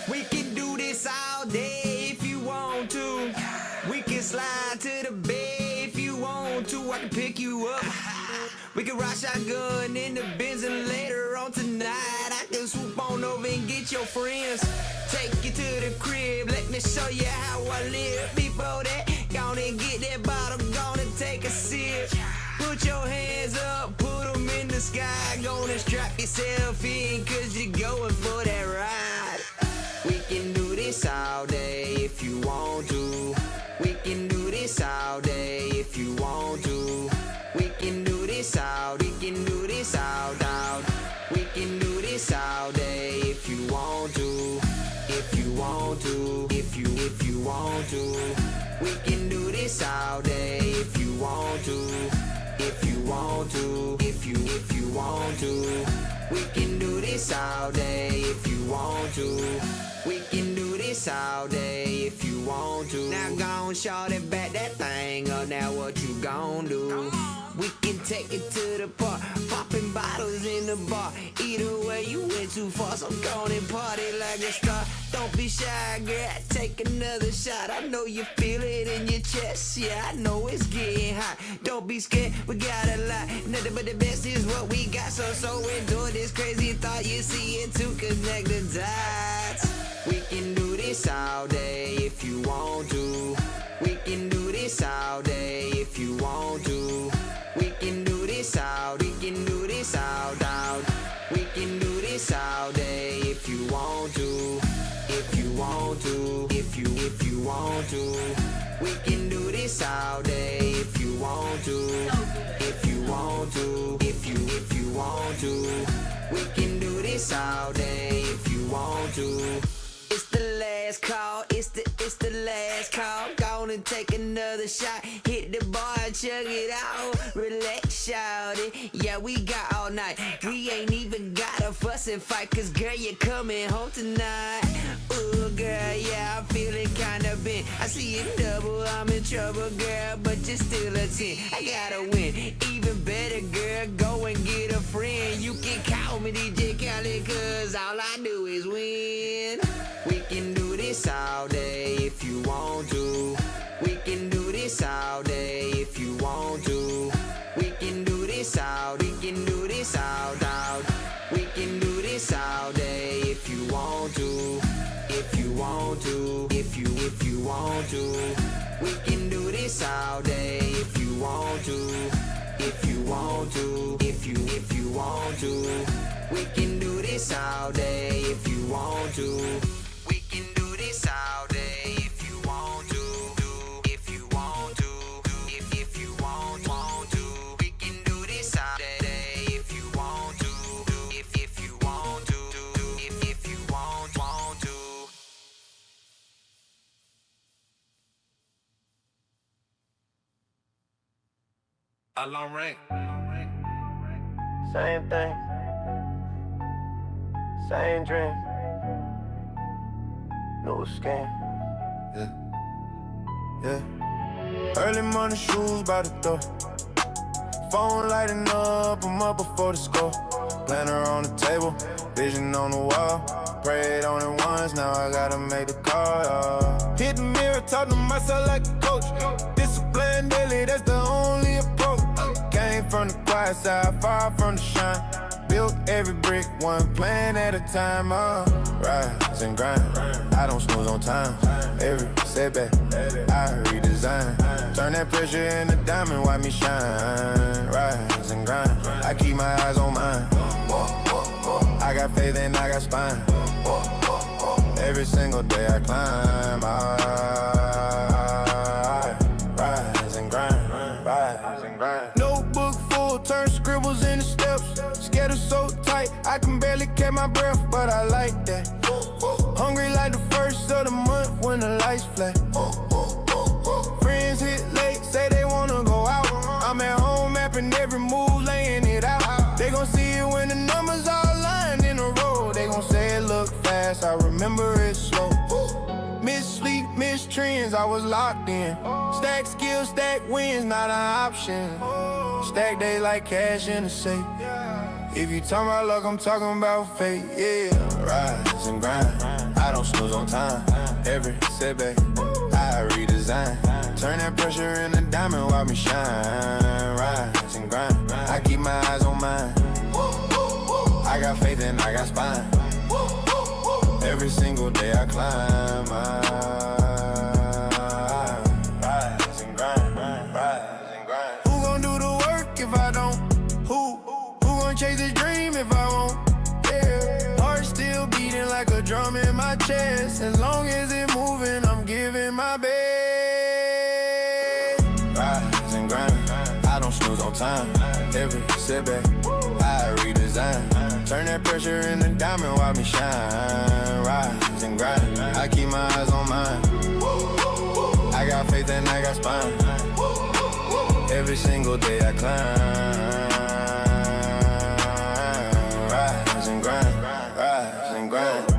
We can do this all day if you want to. We can slide to the bay if you want to. I can pick you up. We can ride shotgun in the Benz and later on tonight I can swoop on over and get your friends. Take you to the crib, let me show you how I live. Before that, gonna get that bottle, gonna take a sip. Put your hands up, put them in the sky. Gonna strap yourself in, cause you're going for that ride. We can do this all day if you want to. We can do this all day if you want to. We can do this all, we can do this all out. We can do this all day if you want to. If you want to, if you want to. We can do this all day if you want to. If you want to, if you want to. We can do this all day if you want to. We can do this all day if you want to. Now gon' short it back that thing up. Now what you gon' do? We can take it to the park, popping bottles in the bar. Either way, you went too far, so go on and party like a star. Don't be shy, girl, take another shot. I know you feel it in your chest, yeah, I know it's getting hot. Don't be scared, we got a lot. Nothing but the best is what we got, so enjoy this crazy thought. You see it to connect the dots. We can do this all day if you want to. We can do this all day if you want to. We can do this all, we can do this all out. We can do this all day if you want to. If you want to, if you want to. We can do this all day if you want to. If you want to, if you want to. We can do this all day if you want to. It's the last call, it's the last call. Gonna take another shot, hit the bar, chug it out. Relax, shout it, yeah, we got all night. We ain't even gotta fuss and fight, cause girl, you're coming home tonight. Ooh, girl, yeah, I'm feeling kinda bent. I see it double, I'm in trouble, girl, but you're still a 10. I gotta win, even better, girl, go and get a friend. You can call me DJ Khaled, cause all I do is win. We can do this all day if you want to. We can do this all day if you want to. We can do this all, we can do this all out. We can do this all day if you want to. If you want to, if you want to. We can do this all day if you want to. If you want to, if you want to. We can do this all day if you want to. We can do this all day if you want to. If you want to, if you want to. We can do this all day if you want to. If you want to, if you want to. Alarm ring. Same thing, same dream. No scam. Yeah. Early morning shoes by the door. Phone lighting up, I'm up before the score. Planner on the table, vision on the wall. Prayed on it once, now I gotta make the call. Yeah. Hit the mirror, talk to myself like a coach. Discipline daily, that's the only approach. Came from the quiet side, far from the shine. Built every brick, one plan at a time. Rise and grind, I don't snooze on time. Every setback, I redesign. Turn that pressure into diamond, watch me shine. Rise and grind, I keep my eyes on mine. I got faith and I got spine. Every single day I climb. I rise and grind, rise and grind. Notebook full, turn scribbles into steps. Schedule so tight, I can barely catch my breath, but I like that. Hungry like the first of the month when the lights flat. Friends hit late, say they wanna go out. I'm at home mapping every move, laying it out. They gon' see it when the numbers all lined in a row. They gon' say it look fast, I remember it slow. Miss sleep, miss trends, I was locked in. Stack skills, stack wins, not an option. Stack days like cash in the safe. If you talking about luck, I'm talking about fate, yeah. Rise and grind, I don't snooze on time. Every setback, I redesign. Turn that pressure into diamond, watch me shine. Rise and grind, I keep my eyes on mine. I got faith and I got spine. Every single day I climb. Rise and grind, rise and grind. Who gon' do the work if I don't? Who gon' chase this dream if I won't? Yeah. Heart still beating like a drum in my chest. As long as it moving, I'm giving my best. Rise and grind, I don't snooze on time. Every setback, I redesign. Turn that pressure into diamond, watch me shine. Rise and grind, I keep my eyes on mine. I got faith and I got spine. Every single day I climb. Rise and grind, rise and grind.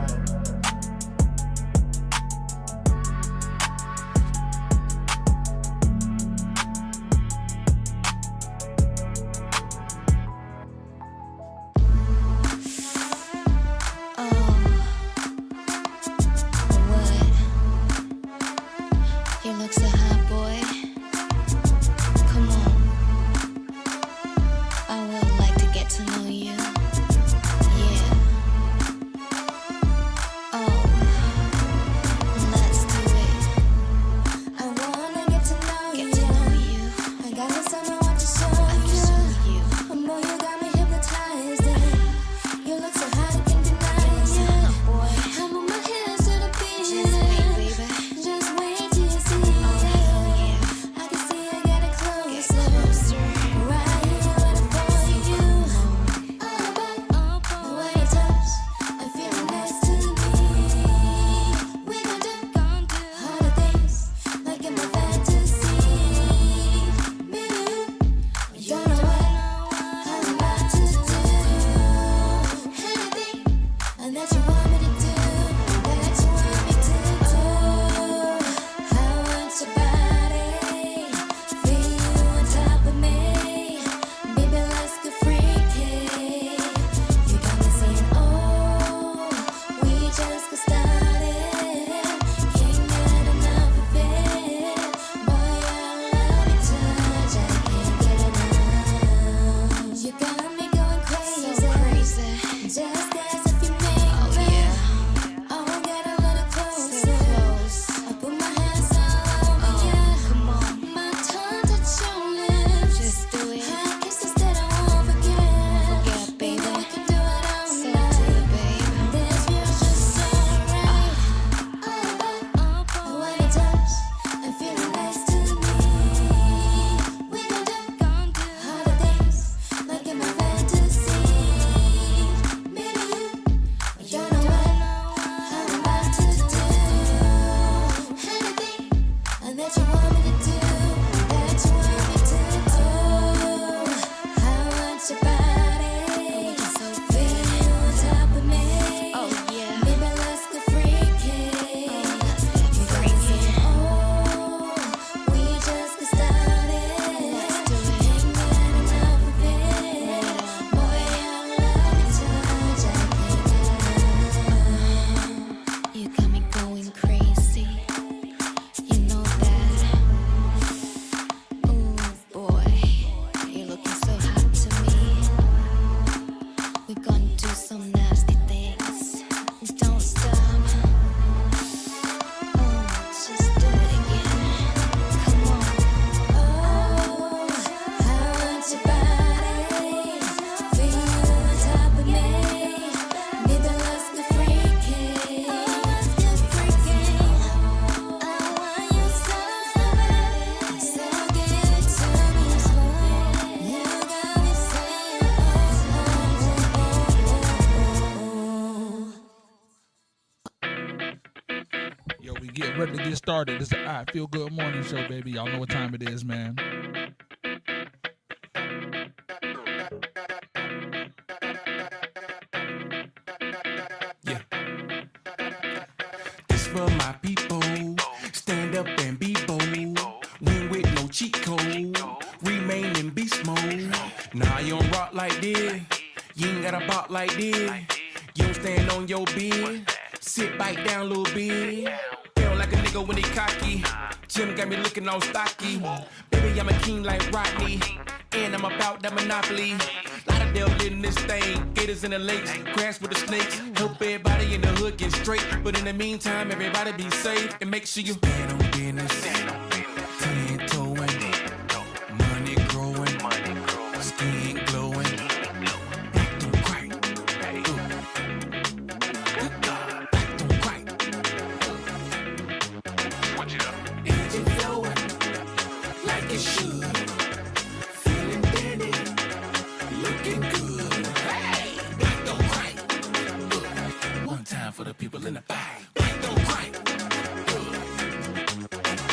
Ready to get started. This is the I Feel Good Morning Show, baby. Y'all know what time it is, man. Yeah. This for my people. Stand up and be bold. Win with no cheat code. Remain in beast mode. Nah, you don't rock like this. You ain't like this. You don't stand on your bed. Sit back down, little bit. Feel like a nigga when he cocky. Jim got me looking all stocky. Baby, I'm a king like Rodney. And I'm about that monopoly. Lot of devil in this thing. Gators in the lakes, grass with the snakes. Help everybody in the hood get straight. But in the meantime, everybody be safe. And make sure you stand on business. 10-toeing. Money growing. Skin glowing. Black don't cry. Good God, black don't cry. What you up? Energy flowing like it should. Feeling dandy, looking good. Hey, black don't cry. One time for the people in the back. Black don't cry.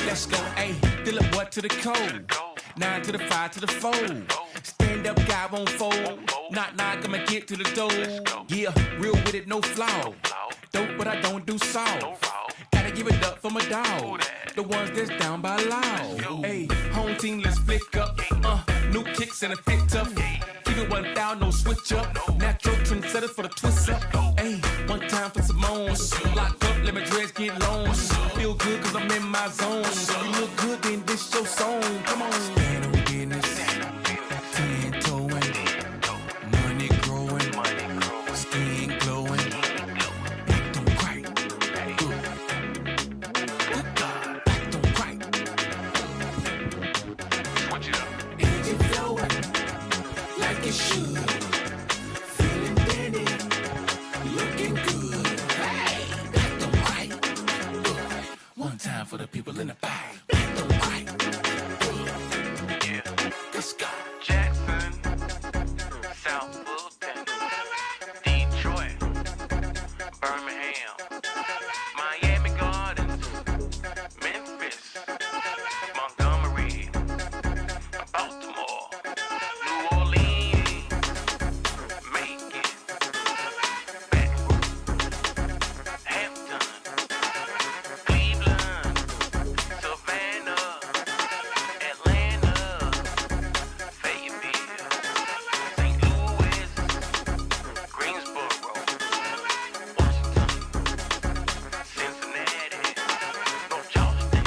Let's go, ayy. Fill up what to the code. 9 to the 5 to the 4. Stand up, guy won't fold. Knock, knock, I'ma get to the door. Yeah, real with it, no flaw. Dope, but I don't do soft. Gotta give it up for my dog. The ones that's down by law. Hey, home team, let's flick up. New kicks and a fit tough. Keep it 1,000, no switch up. Natural trendsetters for the twist up. Hey, one time for Simone's. Lock up, let my dreads get long. Feel good cause I'm in my zone. You look good, then this your song. Come on. Stand on business. 10-toeing. Money growing. Skin glowing. Black don't cry. Good God, black don't cry. What you up? Energy flowing like it should. Feeling dandy, looking good. Hey, black don't cry. One time for the people in the back. Black don't cry. Yeah. Let's go. Jackson, South Fulton, Detroit, Birmingham, Miami Gardens, Memphis, Montgomery, Baltimore, New Orleans, Macon, Baton Rouge, Hampton, Cleveland, Savannah, Atlanta, Fayetteville, St. Louis, Greensboro, Washington, Cincinnati, North Charleston,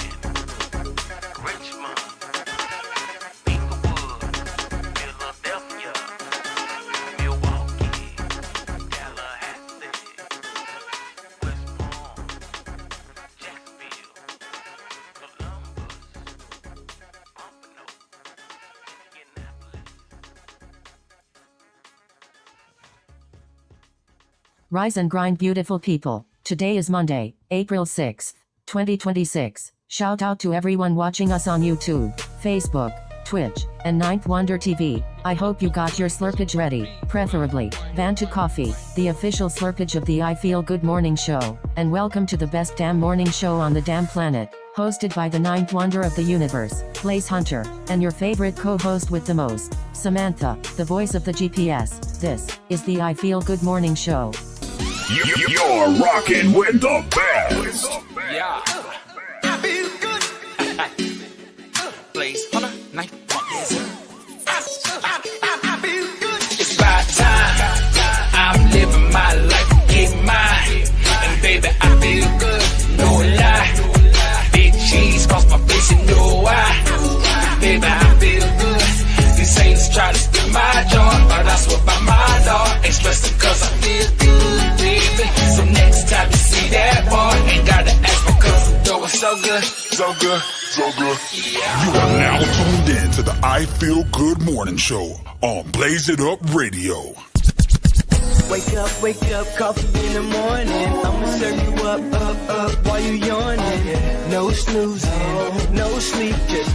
Richmond, Inglewood, Philadelphia, Milwaukee, Tallahassee, West Palm, Jacksonville, Columbus, Pompano, Indianapolis. Rise and grind, beautiful people. Today is Monday, April 6th, 2026. Shout out to everyone watching us on YouTube, Facebook, Twitch, and Ninth Wonder TV. I hope you got your slurpage ready, preferably Vanta Coffee, the official slurpage of the I Feel Good Morning Show. And welcome to the best damn morning show on the damn planet, hosted by the ninth wonder of the universe, Blaze Hunter, and your favorite co-host with the most, Samantha, the voice of the GPS. This is the I Feel Good Morning Show. You're rocking with the best. Yeah. I feel good. Blaze Hunter, night one. I feel good. It's about time. I'm living my life, get mine. And baby, I feel good. No lie. Big cheese cross my face, you know why. Baby, I feel good. These haters try to steal my joy, but I swear by my Lord, express it cause I feel good, baby. So next time you see that boy, ain't gotta ask me cause I'm doing so good. So good, so good. You are now tuned in to the I Feel Good Morning Show on Blaze It Up Radio. Wake up, coffee in the morning. I'ma serve you up while you yawning. No snoozing, no sleep, just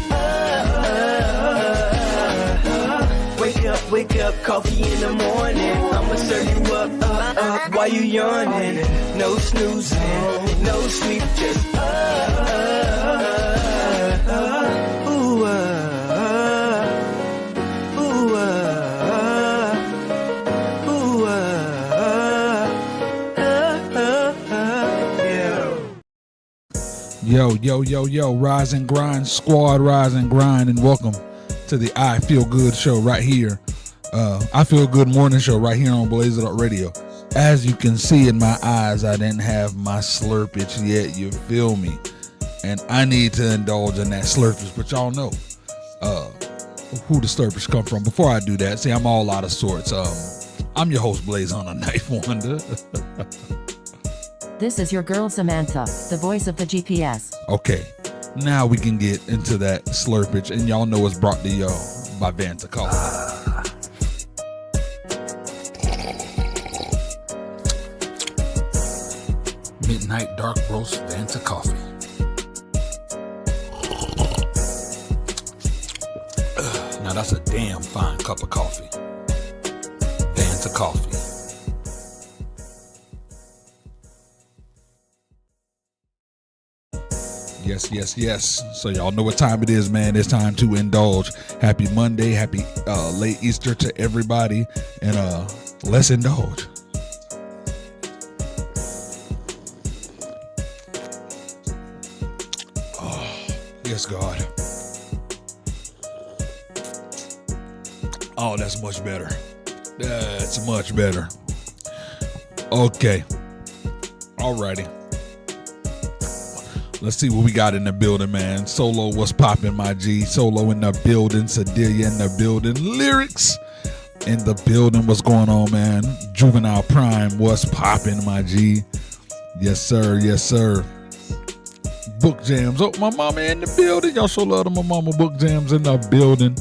Wake up, coffee in the morning. I'ma serve you up while you yawning. No snoozing, no sleep, just ooh, Yo, rise and grind, squad, rise and grind, and welcome to the I Feel Good show right here I Feel Good morning show right here on Blaze It Up Radio. As you can see in my eyes, I didn't have my slurpage yet, you feel me? And I need to indulge in that slurpage, but y'all know who the slurpage come from. Before I do that, see, I'm all out of sorts. I'm your host, Blaze on a Knife Wonder. This is your girl Samantha, the voice of the GPS. Okay, now we can get into that slurpage, and y'all know it's brought to y'all by Vanta Coffee. Midnight Dark Roast Vanta Coffee. Now that's a damn fine cup of coffee. Vanta Coffee. Yes. So y'all know what time it is, man. It's time to indulge. Happy Monday. Happy late Easter to everybody. And let's indulge. Yes, God. Oh, that's much better. That's much better. Okay. Alrighty. Let's see what we got in the building, man. Solo, what's popping, my G? Solo in the building. Sedelia in the building. Lyrics in the building. What's going on, man? Juvenile Prime, what's popping, my G? Yes, sir. Yes, sir. Book Jams. Oh, my mama in the building. Y'all so love my mama. Book Jams in the building.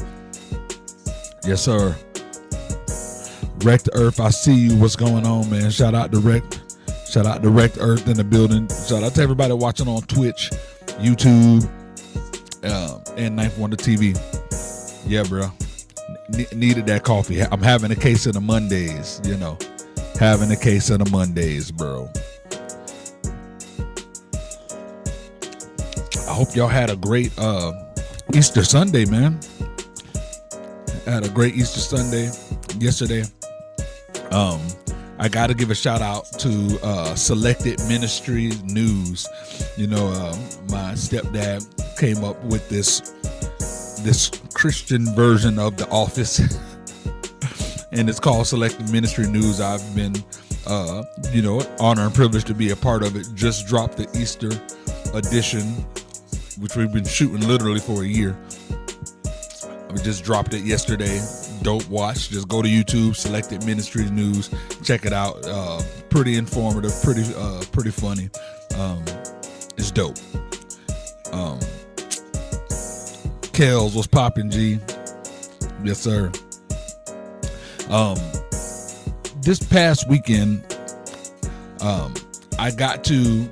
Yes, sir. Wrecked Earth, I see you. What's going on, man? Shout out to Wrecked Earth in the building. Shout out to everybody watching on Twitch, YouTube, and Knife Wonder TV. Yeah, bro. Needed that coffee. I'm having a case of the Mondays, you know. Having a case of the Mondays, bro. I hope y'all had a great Easter Sunday, man. Had a great Easter Sunday yesterday. I got to give a shout out to Selected Ministries News. You know, my stepdad came up with this Christian version of The Office, and it's called Selected Ministry News. I've been, honored and privileged to be a part of it. Just dropped the Easter edition, which we've been shooting literally for a year. We just dropped it yesterday. Dope watch. Just go to YouTube, Selected Ministries News. Check it out. Pretty informative, pretty funny. It's dope. Kels was popping, G. Yes, sir. This past weekend, I got to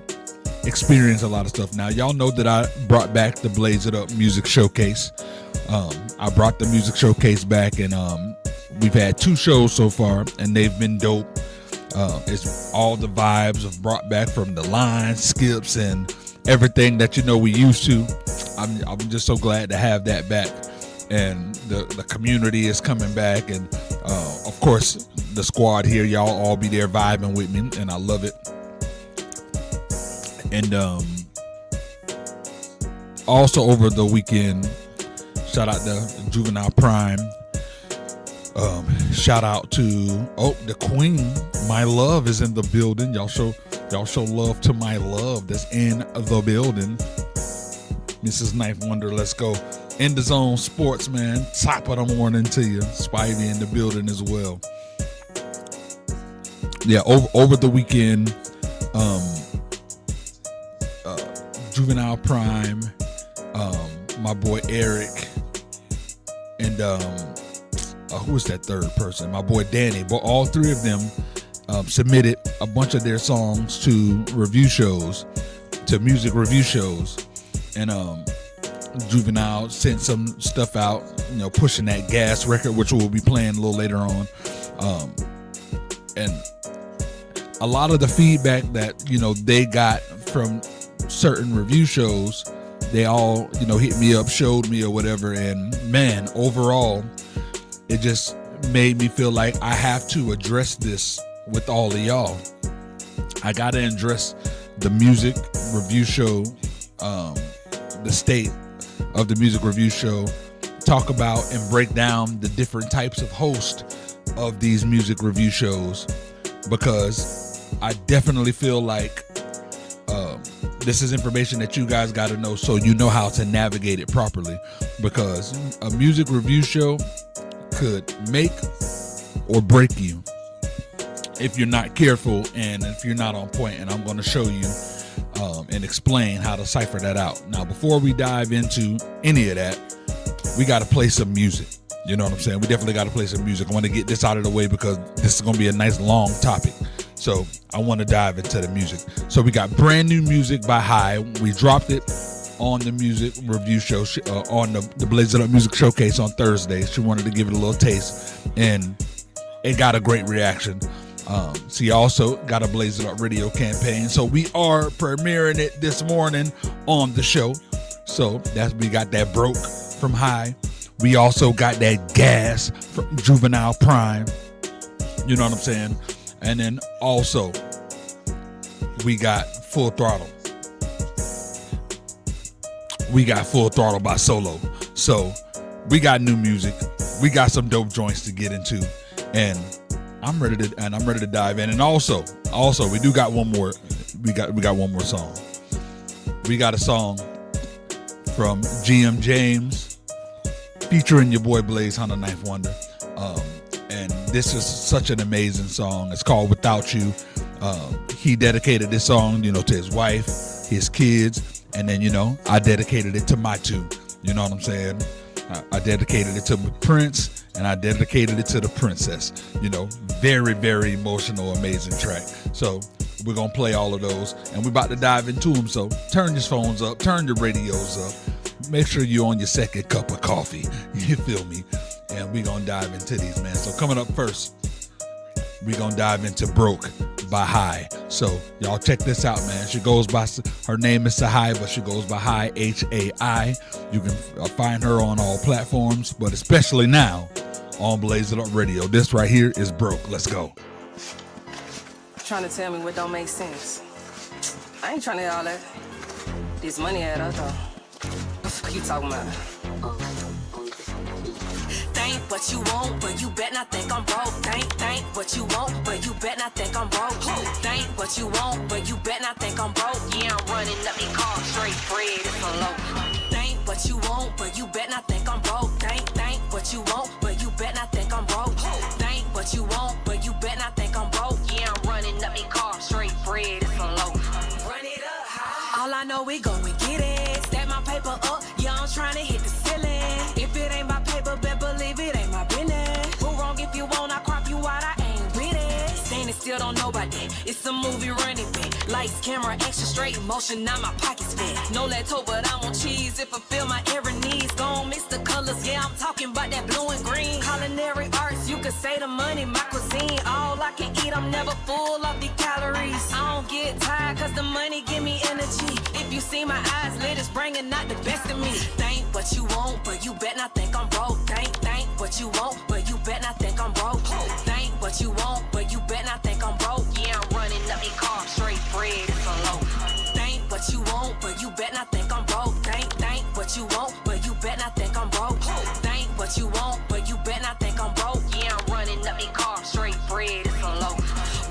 experience a lot of stuff. Now, y'all know that I brought back the Blaze It Up Music Showcase. I brought the music showcase back, and we've had 2 shows so far, and they've been dope. It's all the vibes of brought back from the lines, skips, and everything that we used to. I'm just so glad to have that back, and the community is coming back, and of course the squad here, y'all all be there vibing with me, and I love it. And also over the weekend, shout out to Juvenile Prime. Shout out to the Queen. My Love is in the building. Y'all show love to my love that's in the building. Mrs. Knife Wonder, let's go. In the Zone Sports, man. Top of the morning to you. Spivey in the building as well. Yeah, over the weekend, Juvenile Prime, my boy Eric, and who was that third person? My boy Danny. But all 3 of them submitted a bunch of their songs to review shows, to music review shows, and Juvenile sent some stuff out, pushing that Gas record, which we'll be playing a little later on, and a lot of the feedback that they got from certain review shows, they all hit me up, showed me or whatever, and man, overall it just made me feel like I have to address this with all of y'all. I gotta address the music review show, the state of the music review show talk about and break down the different types of hosts of these music review shows, because I definitely feel like this is information that you guys got to know so you know how to navigate it properly, because a music review show could make or break you if you're not careful and if you're not on point. And I'm going to show you and explain how to cipher that out. Now, before we dive into any of that, we got to play some music. You know what I'm saying? We definitely got to play some music. I want to get this out of the way because this is going to be a nice long topic. So I want to dive into the music. So we got brand new music by High. We dropped it on the music review show, on the Blaze It Up Music Showcase on Thursday. She wanted to give it a little taste, and it got a great reaction. She also got a Blaze It Up radio campaign. So we are premiering it this morning on the show. So we got that Broke from High. We also got that Gas from Juvenile Prime. You know what I'm saying? And then also, we got Full Throttle. We got Full Throttle by Solo. So we got new music. We got some dope joints to get into, and I'm ready to dive in. And also, we do got one more. We got one more song. We got a song from GM James featuring your boy Blaze Hunter Ninth Wonder. And this is such an amazing song. It's called Without You. He dedicated this song, to his wife, his kids, and then, I dedicated it to my two. You know what I'm saying? I dedicated it to Prince, and I dedicated it to the princess. Very, very emotional, amazing track. So we're going to play all of those, and we're about to dive into them. So turn your phones up, turn your radios up. Make sure you're on your second cup of coffee. You feel me? And we're going to dive into these, man. So coming up first, we're going to dive into Broke by High. So y'all check this out, man. She goes by, her name is Sahai, but she goes by High, H-A-I. You can find her on all platforms, but especially now on Blaze It Up Radio. This right here is Broke. Let's go. Trying to tell me what don't make sense. I ain't trying to hear all that. This money add up, though. What the fuck you talking about? Think what you want, but you bet not think I'm broke. Think what you want, but you bet not think I'm broke. Think what you want, but you bet not think I'm broke. Yeah, I'm running up me car straight bread, it's a low. Think what you want, but you bet not think I'm broke. Think what you want, but you bet not think I'm broke. Think what you want, but you bet not think I'm broke. Yeah, I'm running up me car straight bread, it's a low. Run it up high. All I know we go and get it. Stack my paper up, yeah, I'm trying to hit the ceiling. If it ain't my paper, bet believe it ain't my business. Who wrong if you want, I crop you out, I ain't with it. Standing still, don't know about that. It's a movie running back. Lights, camera, extra straight motion, now my pockets fat. No lactose, but I want cheese. If I feel my every needs, gon' mix the colors. Yeah, I'm talking about that blue and green. Culinary arts, you could say the money, my cuisine. All I can eat, I'm never full of the calories. I don't get tired, cause the money give me energy. If you see my eyes lit, it's bringing out the best of me. Think what you want, but you bet not think I'm broke. Think what you want, but you bet not think I'm broke. Think what you want, but you bet not think I'm broke. Yeah, I'm running up me car straight bread, it's a low. Think what you want, but you bet not think I'm broke. Think what you want, but you bet not think I'm broke. Think what you want, but you bet not think I'm broke. Yeah, I'm running up me car straight bread, it's a low.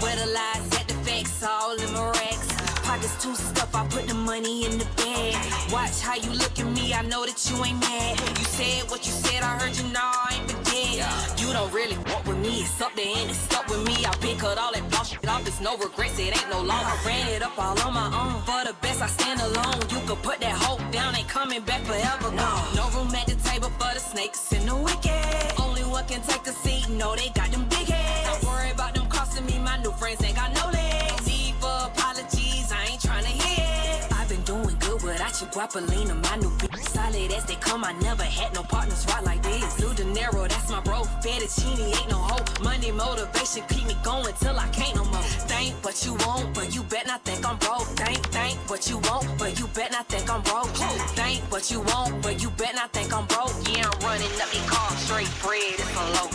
Where the lies at the facts, all in my racks. Pockets too stuffed, I put the money in the bag. Watch how you look at me, I know that you ain't mad. You said what you said, I heard you, nah, I ain't forget. You don't really walk with me, it's up there and it's stuck with me. I've been cut all that block shit off, it's no regrets, it ain't no long. I ran it up all on my own, for the best I stand alone. You could put that hope down, ain't coming back forever. No room at the table for the snakes and the wicked. Only one can take a seat, no, they got them big heads. Don't worry about them costing me, my new friends ain't got no legs. Need for apologies, I ain't trying to hear it. I've been doing good without you, Guapalina, my new bitch. Solid as they come, I never had no partners right like this. Blue De Niro, that's my bro. Fettuccine ain't no hope. Money motivation keep me going till I can't no more. Think what you want, but you bet not think I'm broke. Think what you want, but you bet not think I'm broke. Think what you want, but you bet not think I'm broke. Yeah, I'm running up me car straight bread, it's a low.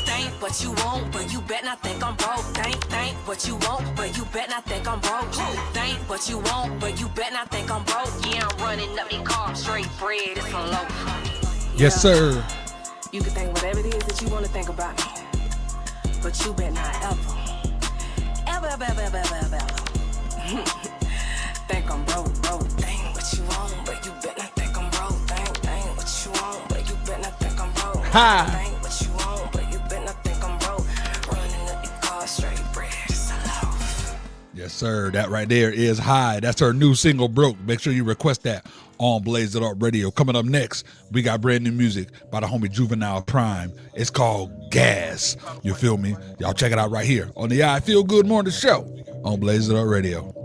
Think what you want, but you bet not think I'm broke. Think what you want, but you bet not think I'm broke. Think what you want, but you bet not think I'm broke. Yeah, I'm running up me car straight bread, it's a low. Yes, sir. You can think whatever it is that you want to think about me. But you better not ever think I'm broke. Think what you want, but you better not think I'm broke. Think what you want, but you better not think I'm broke. Ha. Think what you want, but you better not think I'm broke. Running up your car, straight bread, it's a loaf. Yes, sir. That right there is High. That's her new single, Broke. Make sure you request that on Blaze It Up Radio. Coming up next, we got brand new music by the homie Juvenile Prime. It's called Gas. You feel me? Y'all check it out right here on the I Feel Good Morning Show on Blaze It Up Radio.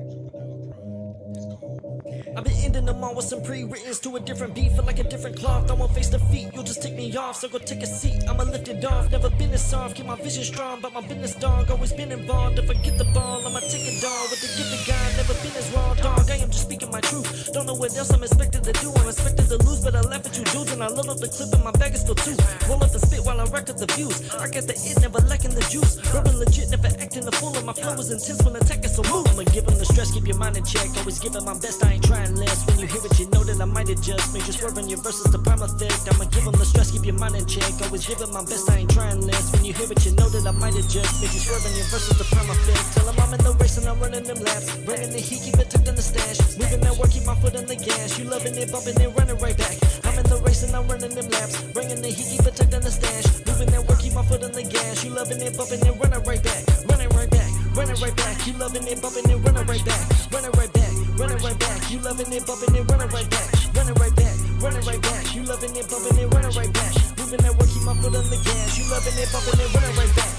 I've been ending them all with some pre-writtens to a different beat, feel like a different cloth. I won't face defeat, you'll just take me off, so go take a seat. I'ma lift it off, never been this soft, keep my vision strong, but my business dog always been involved. Don't forget the ball, I'ma take it all with the gift of God, never been as raw dog. I am just speaking my truth, don't know what else I'm expected to do. I'm expected to lose, but I laugh at you dudes, and I load up the clip and my bag is full too. Roll up the spit while I rack up the views. I got the it, never lacking the juice. Rubbing legit, never acting the fool, and my flow is intense when attacking, so move. I'ma give them the stress, keep your mind in check, always giving my best, I ain't trying less. When you hear it, you know that I might adjust. Make you swerving your verses the prime effect. I'ma give them the stress, keep your mind in check. Always giving my best, I ain't trying less. When you hear it, you know that I might adjust. Make you swerving your verses the prime effect. Tell them I'm in the race and I'm running them laps. Bringing the heat, keep it tucked in the stash. Moving that work, keep my foot on the gas. You loving it, bumping it, running right back. I'm in the race and I'm running them laps. Bringing the heat, keep it tucked in the stash. Moving that work, keep my foot on the gas. You loving it, bumping it, running right back. Running right back, running right back. You loving it, bumping it, running right back. Running right back, running right back. You loving it, bumping it, running right back. Running right back, running right back. You loving it, bumping it, running right back. Moving that work, keep my foot on the gas. You loving it, bumping it, running right back.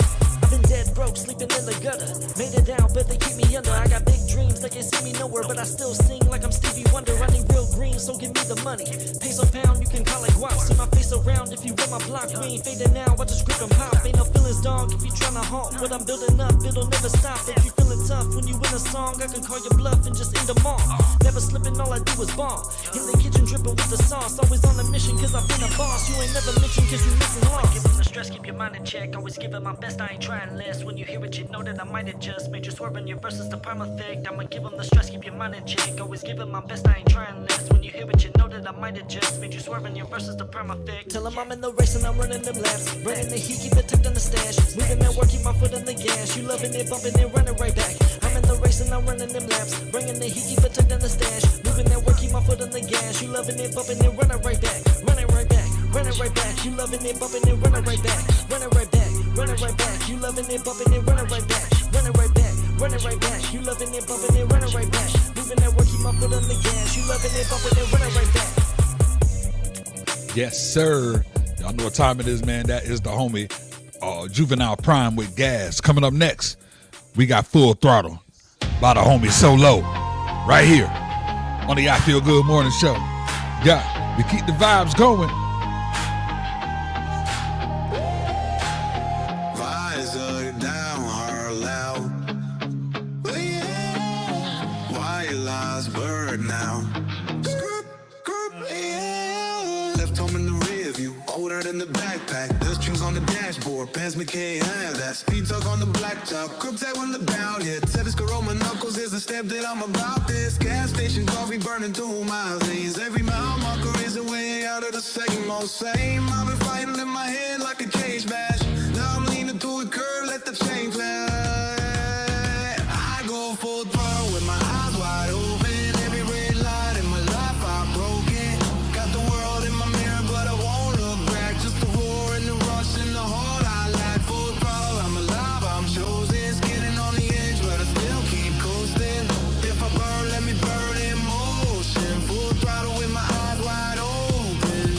I've been dead broke, sleeping in the gutter. Made it down, but they keep me under. I got big dreams, they can't see me nowhere, but I still sing like I'm Stevie Wonder. I need real green, so give me the money. Peso pound, you can call it guap. See my face around if you rip my block. We ain't fading now, I just grip and pop. Ain't no feelings, dog, if you tryna halt what I'm building up, it'll never stop. If you feeling tough when you win a song, I can call your bluff and just end them all. Never slipping, all I do is ball. In the kitchen dripping with the sauce, always on a mission, cause I've been a boss. You ain't never mentioned, cause you missing lost. Give them the stress, keep your mind in check. Always giving my best, I ain't trying less. When you hear it, you know that I might adjust. Made you swerving your verses the prime effect. I'ma give them the stress, keep your mind in check. Always giving my best, I ain't trying less. When you hear it, you know that I might adjust. Made you swerving your verses the prime effect. Tell them I'm in the race and I'm running them laps. Bringing the heat, keep it tucked in the stash. Moving that work, keep my foot on the gas. You loving it, bumping it, running right back. I'm in the race and I'm running them laps. Bringing the heat, keep it tucked in the stash. Moving that work, keep my foot on the gas. You loving it, bumping it, running right back. Running right back, running right back. You loving it, bumping it, running right back. Running right back, running right back. You loving it, bumping it, running right back. Running right back, running right back. You loving it, bumping it, running right back. Moving that work, keep my foot on the gas. You loving it, bumping it, running right back. Yes, sir. Y'all know what time it is, man. That is the homie Juvenile Prime with Gas. Coming up next, we got Full Throttle by the homie Solo right here on the I Feel Good Morning Show. Yeah, we keep the vibes going. Visor down, heart loud. Why you lost bird now? Left home in the rear view, older than the backpack. Dust strings on the dashboard, pants me can't have that. Speed talk on the blacktop, grip tag when the down hit. Said it's roll my knuckles, here's a step that I'm about this. Gas station coffee burning 2 miles lanes. Every mile marker is a way out of the second most same. I've been fighting in my head like a cage match. Now I'm leaning to a curve, let the chain fly. I go full throttle with my eyes wide open. Every red light in my life I broke it. Got the world in my mirror, but I won't look back. Just the roar and the rush and the heart I lack. Full throttle, I'm alive, I'm chosen. Skidding on the edge, but I still keep coasting. If I burn, let me burn in motion. Full throttle with my eyes wide open.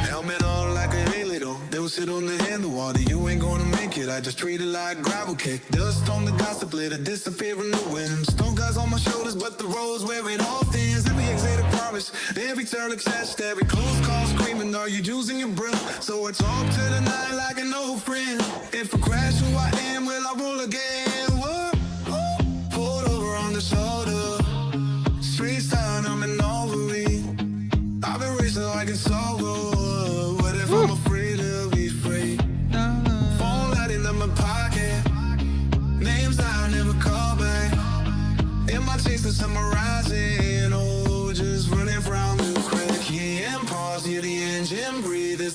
Helmet on like a halo. They'll sit on the handle water. You ain't gonna make it. I just treat it like gravel kick. Dust on the gossip litter, disappear in the wind. Stone guys on my shoulders, but the roads where it all thins. Every exit a promise, every turn attached, every close call screaming. Are you using your breath? So I talk to the night like an old friend. If I crash who I am, will I roll again? Whoa, pulled over on the shoulder. Streets down, I'm an overeat. I've been racing like it's over. What if I'm afraid to be free? Phone lighting up my pocket. Names I never call back. Am I chasing some rising? Oh, just running from the crack, yeah.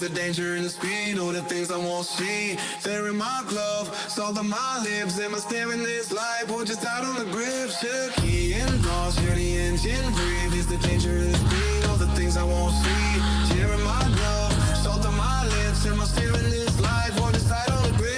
the danger in the speed, all the things I won't see. There in my glove, salt on my lips. Am I staring this life or just out on the grip? Share key and lost, hear the engine breathe. It's the danger in the speed, all the things I won't see. Tear in my glove, salt on my lips. Am I staring this life or just out on the grip?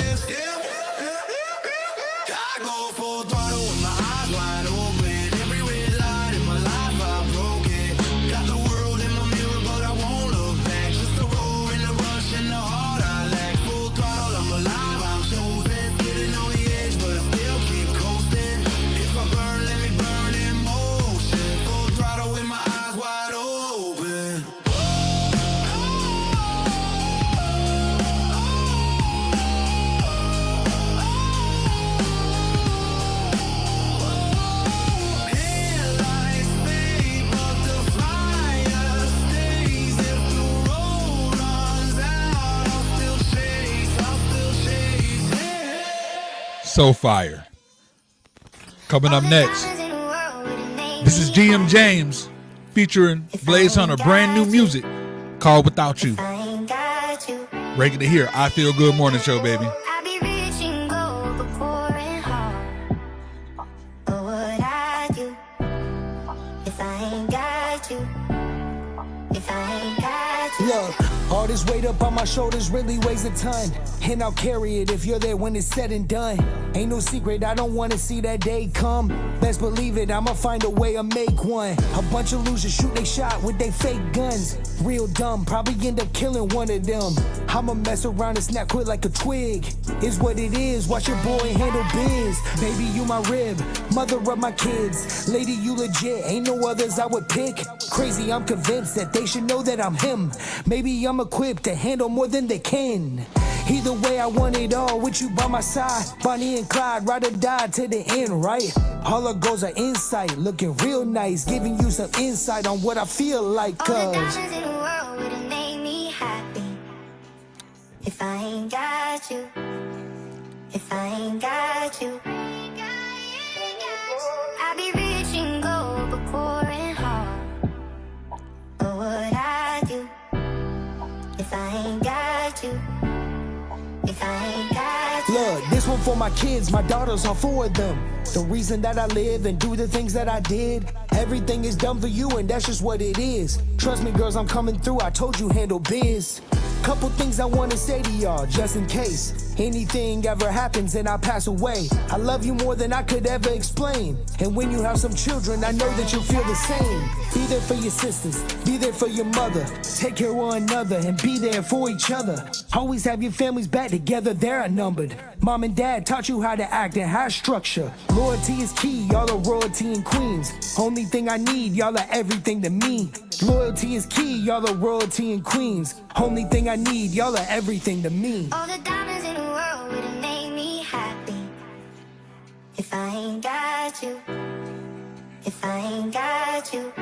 I go full throttle with my eyes wide open. Every red light in my life I broke it. Got the world in my mirror, but I won't look back. Just the roar and the rush and the heart I lack. Full throttle, I'm alive, I'm chosen. Getting on the edge, but I still keep coasting. If I burn, let me burn in motion. Full throttle with my eyes wide open. Headlights fade, but the fire stays. If the road runs out, I'll still chase, yeah. So fire. Coming up next, this is GM James featuring Blaze Hunter, brand new music called Without You. Breaking it here, I Feel Good Morning Show, baby. I be rich and gold, but poor and hard. What would I do if I ain't got you? If I ain't got you. Look, all this weight up on my shoulders really weighs a ton. And I'll carry it if you're there when it's said and done. Ain't no secret, I don't wanna see that day come. Best believe it, I'ma find a way to make one. A bunch of losers shoot they shot with they fake guns. Real dumb, probably end up killing one of them. I'ma mess around and snap quick like a twig. Is what it is, watch your boy handle biz. Baby, you my rib, mother of my kids. Lady, you legit, ain't no others I would pick. Crazy, I'm convinced that they should know that I'm him. Maybe I'm equipped to handle more than they can. Either way, I want it all with you by my side. Bonnie and Clyde, ride or die to the end, right? All our goals are insight, looking real nice, giving you some insight on what I feel like. All the diamonds in the world would've made me happy if I ain't got you. If I ain't got you. I be rich and gold, but poor and hard. What would I do if I ain't got you? If I ain't got you. Look, this one for my kids, my daughters, all four of them. The reason that I live and do the things that I did. Everything is done for you and that's just what it is. Trust me girls, I'm coming through, I told you handle biz. Couple things I wanna say to y'all, just in case anything ever happens and I pass away. I love you more than I could ever explain. And when you have some children, I know that you'll feel the same. Be there for your sisters, be there for your mother. Take care of one another and be there for each other. Always have your families back together, they're outnumbered. Mom and dad taught you how to act and have structure. Loyalty is key, y'all are royalty and queens. Only thing I need, y'all are everything to me. Loyalty is key, y'all are royalty and queens. Only thing I need, y'all are everything to me. All the diamonds in the world would've made me happy if I ain't got you. If I ain't got you.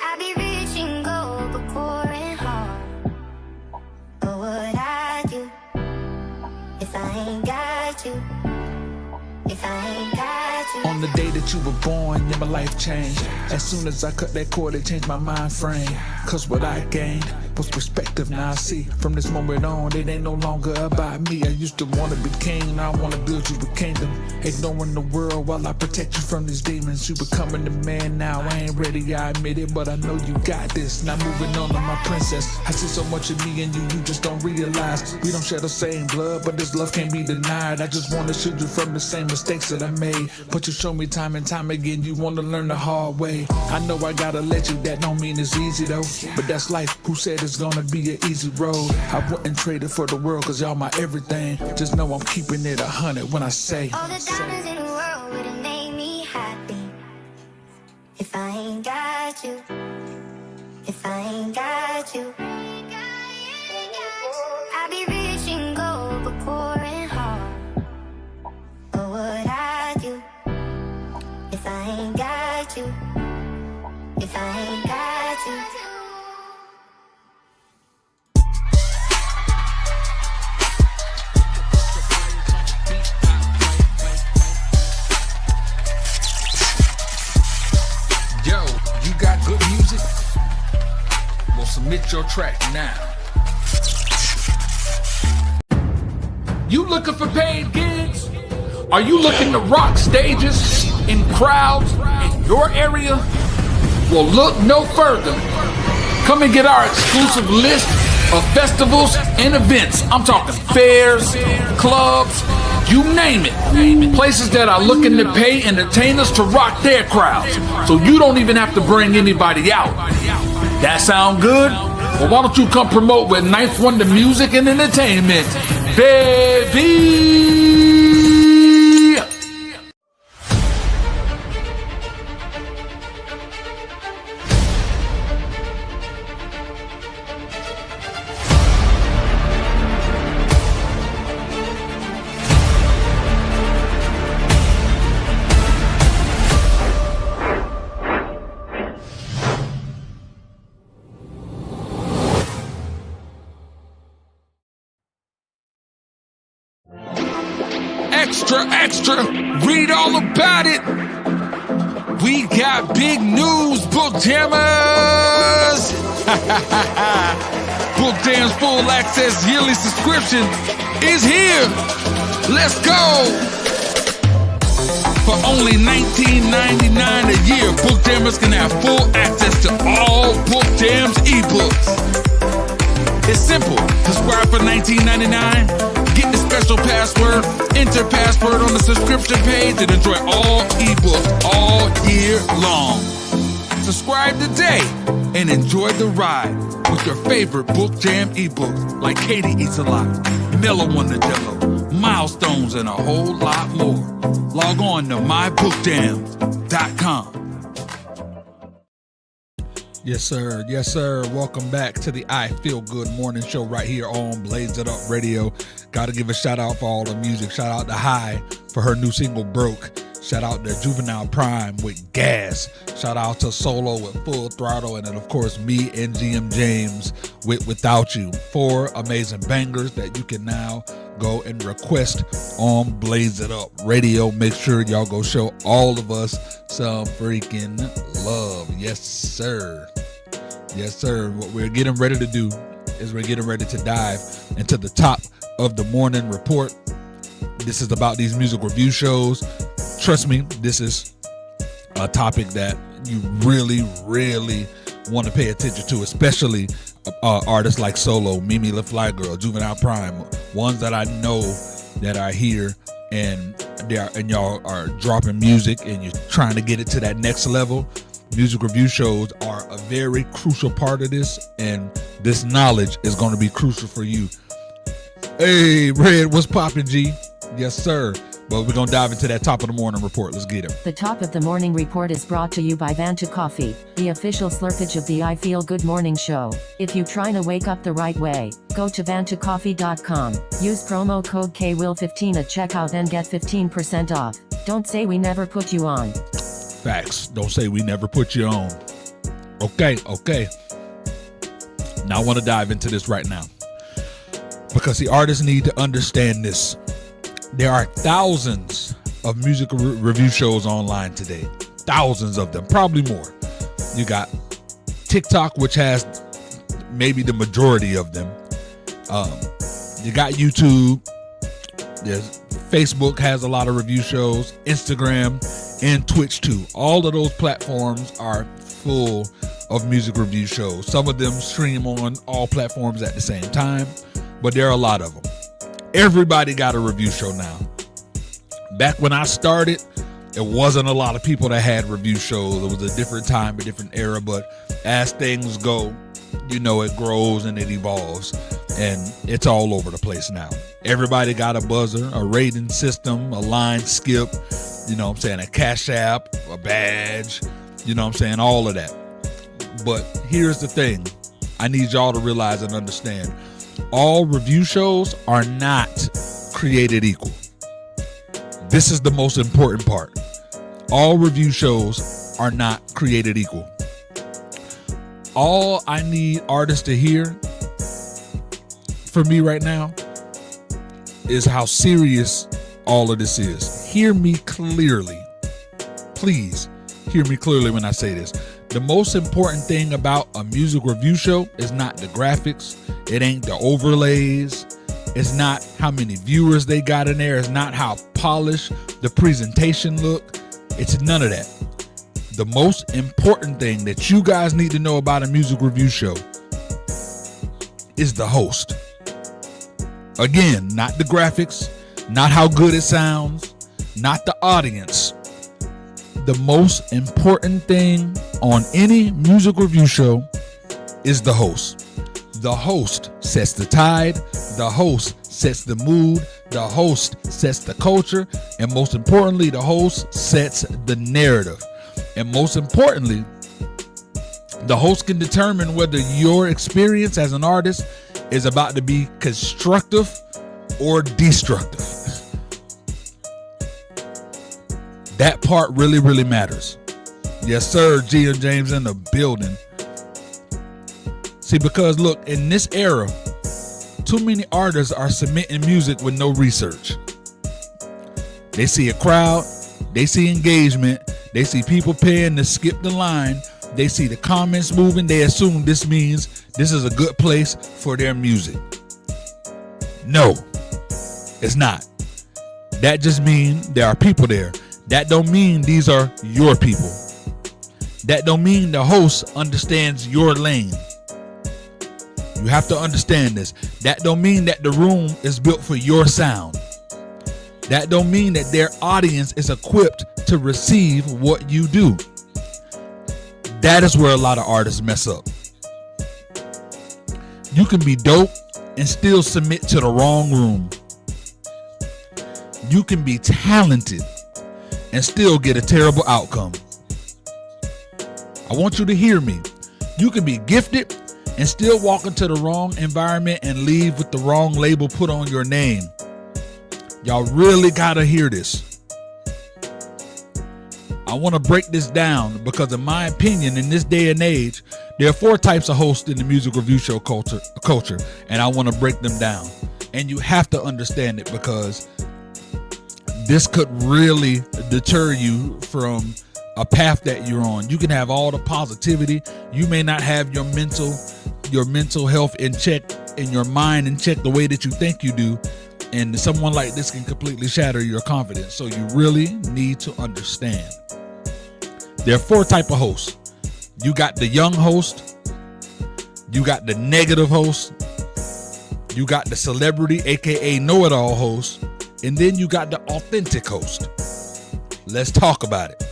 I be rich and gold, but poor and hard. What would I do if I ain't got you? If I ain't got you. On the day that you were born, yeah, my life changed. As soon as I cut that cord, it changed my mind frame. Cause what I gained was perspective, now I see. From this moment on, it ain't no longer about me. I used to wanna be king, now I wanna build you a kingdom. Ignoring the world while I protect you from these demons. You becoming the man now, I ain't ready, I admit it. But I know you got this, now moving on to my princess. I see so much of me and you just don't realize. We don't share the same blood, but this love can't be denied. I just wanna shield you from the same mistakes that I made. But you show me time and time again, you wanna learn the hard way. I know I gotta let you, that don't mean it's easy though. But that's life, who said it's gonna be an easy road? I wouldn't trade it for the world, cause y'all my everything. Just know I'm keeping it 100 when I say. All the diamonds in the world would've made me happy if I ain't got you. If I ain't got you. I be rich and gold, but poor and hard. What would I do if I ain't got you? If I ain't got you. Yo, you got good music? Want some Submit your track now. You looking for paid gigs? Are you looking to rock stages in crowds in your area? Well, look no further. Come and get our exclusive list of festivals and events. I'm talking fairs, clubs, you name it. Places that are looking to pay entertainers to rock their crowds, so you don't even have to bring anybody out. That sound good? Well, why don't you come promote with Ninth Wonder Music and Entertainment, baby? Extra, read all about it. We got big news, Book Jammers. Book Jam's full access yearly subscription is here. Let's go. For only $19.99 a year, Book Jammers can have full access to all Book Jam's ebooks. It's simple. Subscribe for $19.99. Get the special password, enter password on the subscription page, and enjoy all ebooks all year long. Subscribe today and enjoy the ride with your favorite Book Jam ebooks like Katie Eats a Lot, Mellow Wonder Jello, Milestones, and a whole lot more. Log on to mybookjams.com. Yes, sir. Yes, sir. Welcome back to the I Feel Good Morning Show right here on Blaze It Up Radio. Got to give a shout out for all the music. Shout out to High for her new single Broke. Shout out to Juvenile Prime with Gas. Shout out to Solo with Full Throttle. And then, of course, me and GM James with Without You. 4 amazing bangers that you can now go and request on Blaze It Up Radio. Make sure y'all go show all of us some freaking love. Yes, sir. Yes, sir. What we're getting ready to do is we're getting ready to dive into the top of the morning report. This is about these music review shows. Trust me, this is a topic that you really, really want to pay attention to, especially artists like Solo, Mimi La Fly Girl, Juvenile Prime, ones that I know that are here and y'all are dropping music and you're trying to get it to that next level. Music review shows are a very crucial part of this, and this knowledge is going to be crucial for you. Hey, Red, what's poppin', G? Yes, sir. But we're going to dive into that top of the morning report. Let's get it. The top of the morning report is brought to you by Vanta Coffee, the official slurpage of the I Feel Good Morning Show. If you're trying to wake up the right way, go to vantacoffee.com. Use promo code KWIL15 at checkout and get 15% off. Don't say we never put you on. Facts. Don't say we never put you on. Okay. Now I want to dive into this right now, because the artists need to understand this. There are thousands of music review shows online today. Thousands of them, probably more. You got TikTok, which has maybe the majority of them. You got YouTube. There's Facebook has a lot of review shows. Instagram and Twitch too. All of those platforms are full of music review shows. Some of them stream on all platforms at the same time, but there are a lot of them. Everybody got a review show now. Back when I started, there wasn't a lot of people that had review shows. It was a different time, a different era, but as things go, you know, it grows and it evolves, and it's all over the place now. Everybody got a buzzer, a rating system, a line skip, you know what I'm saying, a cash app, a badge, you know what I'm saying, all of that. But here's the thing. I need y'all to realize and understand. All review shows are not created equal. This is the most important part. All review shows are not created equal. All I need artists to hear for me right now is how serious all of this is. Hear me clearly. Please hear me clearly when I say this. The most important thing about a music review show is not the graphics. It ain't the overlays. It's not how many viewers they got in there. It's not how polished the presentation look. It's none of that. The most important thing that you guys need to know about a music review show is the host. Again, not the graphics, not how good it sounds, not the audience. The most important thing on any music review show is the host. The host sets the tide. The host sets the mood. The host sets the culture. And most importantly, the host sets the narrative. And most importantly, the host can determine whether your experience as an artist is about to be constructive or destructive. That part really, really matters. Yes, sir. G and James in the building. See, because look, in this era, too many artists are submitting music with no research. They see a crowd, they see engagement, they see people paying to skip the line, they see the comments moving, they assume this means this is a good place for their music. No, it's not. That just means there are people there. That don't mean these are your people. That don't mean the host understands your lane. You have to understand this. That don't mean that the room is built for your sound. That don't mean that their audience is equipped to receive what you do. That is where a lot of artists mess up. You can be dope and still submit to the wrong room. You can be talented and still get a terrible outcome. I want you to hear me. You can be gifted and still walk into the wrong environment and leave with the wrong label put on your name. Y'all really gotta hear this. I want to break this down because in my opinion, in this day and age, there are 4 types of hosts in the music review show culture, and I want to break them down. And you have to understand it because this could really deter you from a path that you're on. You can have all the positivity. You may not have your mental health in check and your mind in check the way that you think you do. And someone like this can completely shatter your confidence. So you really need to understand. There are 4 types of hosts. You got the young host. You got the negative host. You got the celebrity, aka know-it-all host. And then you got the authentic host. Let's talk about it.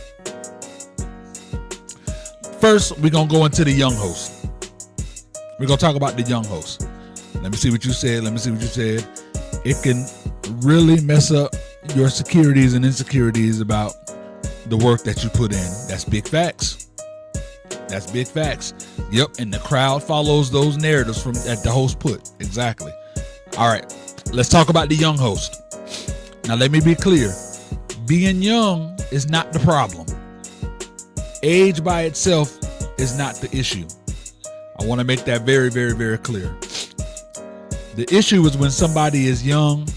First, we're going to go into the young host. We're going to talk about the young host. Let me see what you said. It can really mess up your securities and insecurities about the work that you put in. That's big facts. Yep, and the crowd follows those narratives that the host put. Exactly. All right, let's talk about the young host. Now, let me be clear. Being young is not the problem. Age by itself is not the issue. I want to make that very, very, very clear. The issue is when somebody is young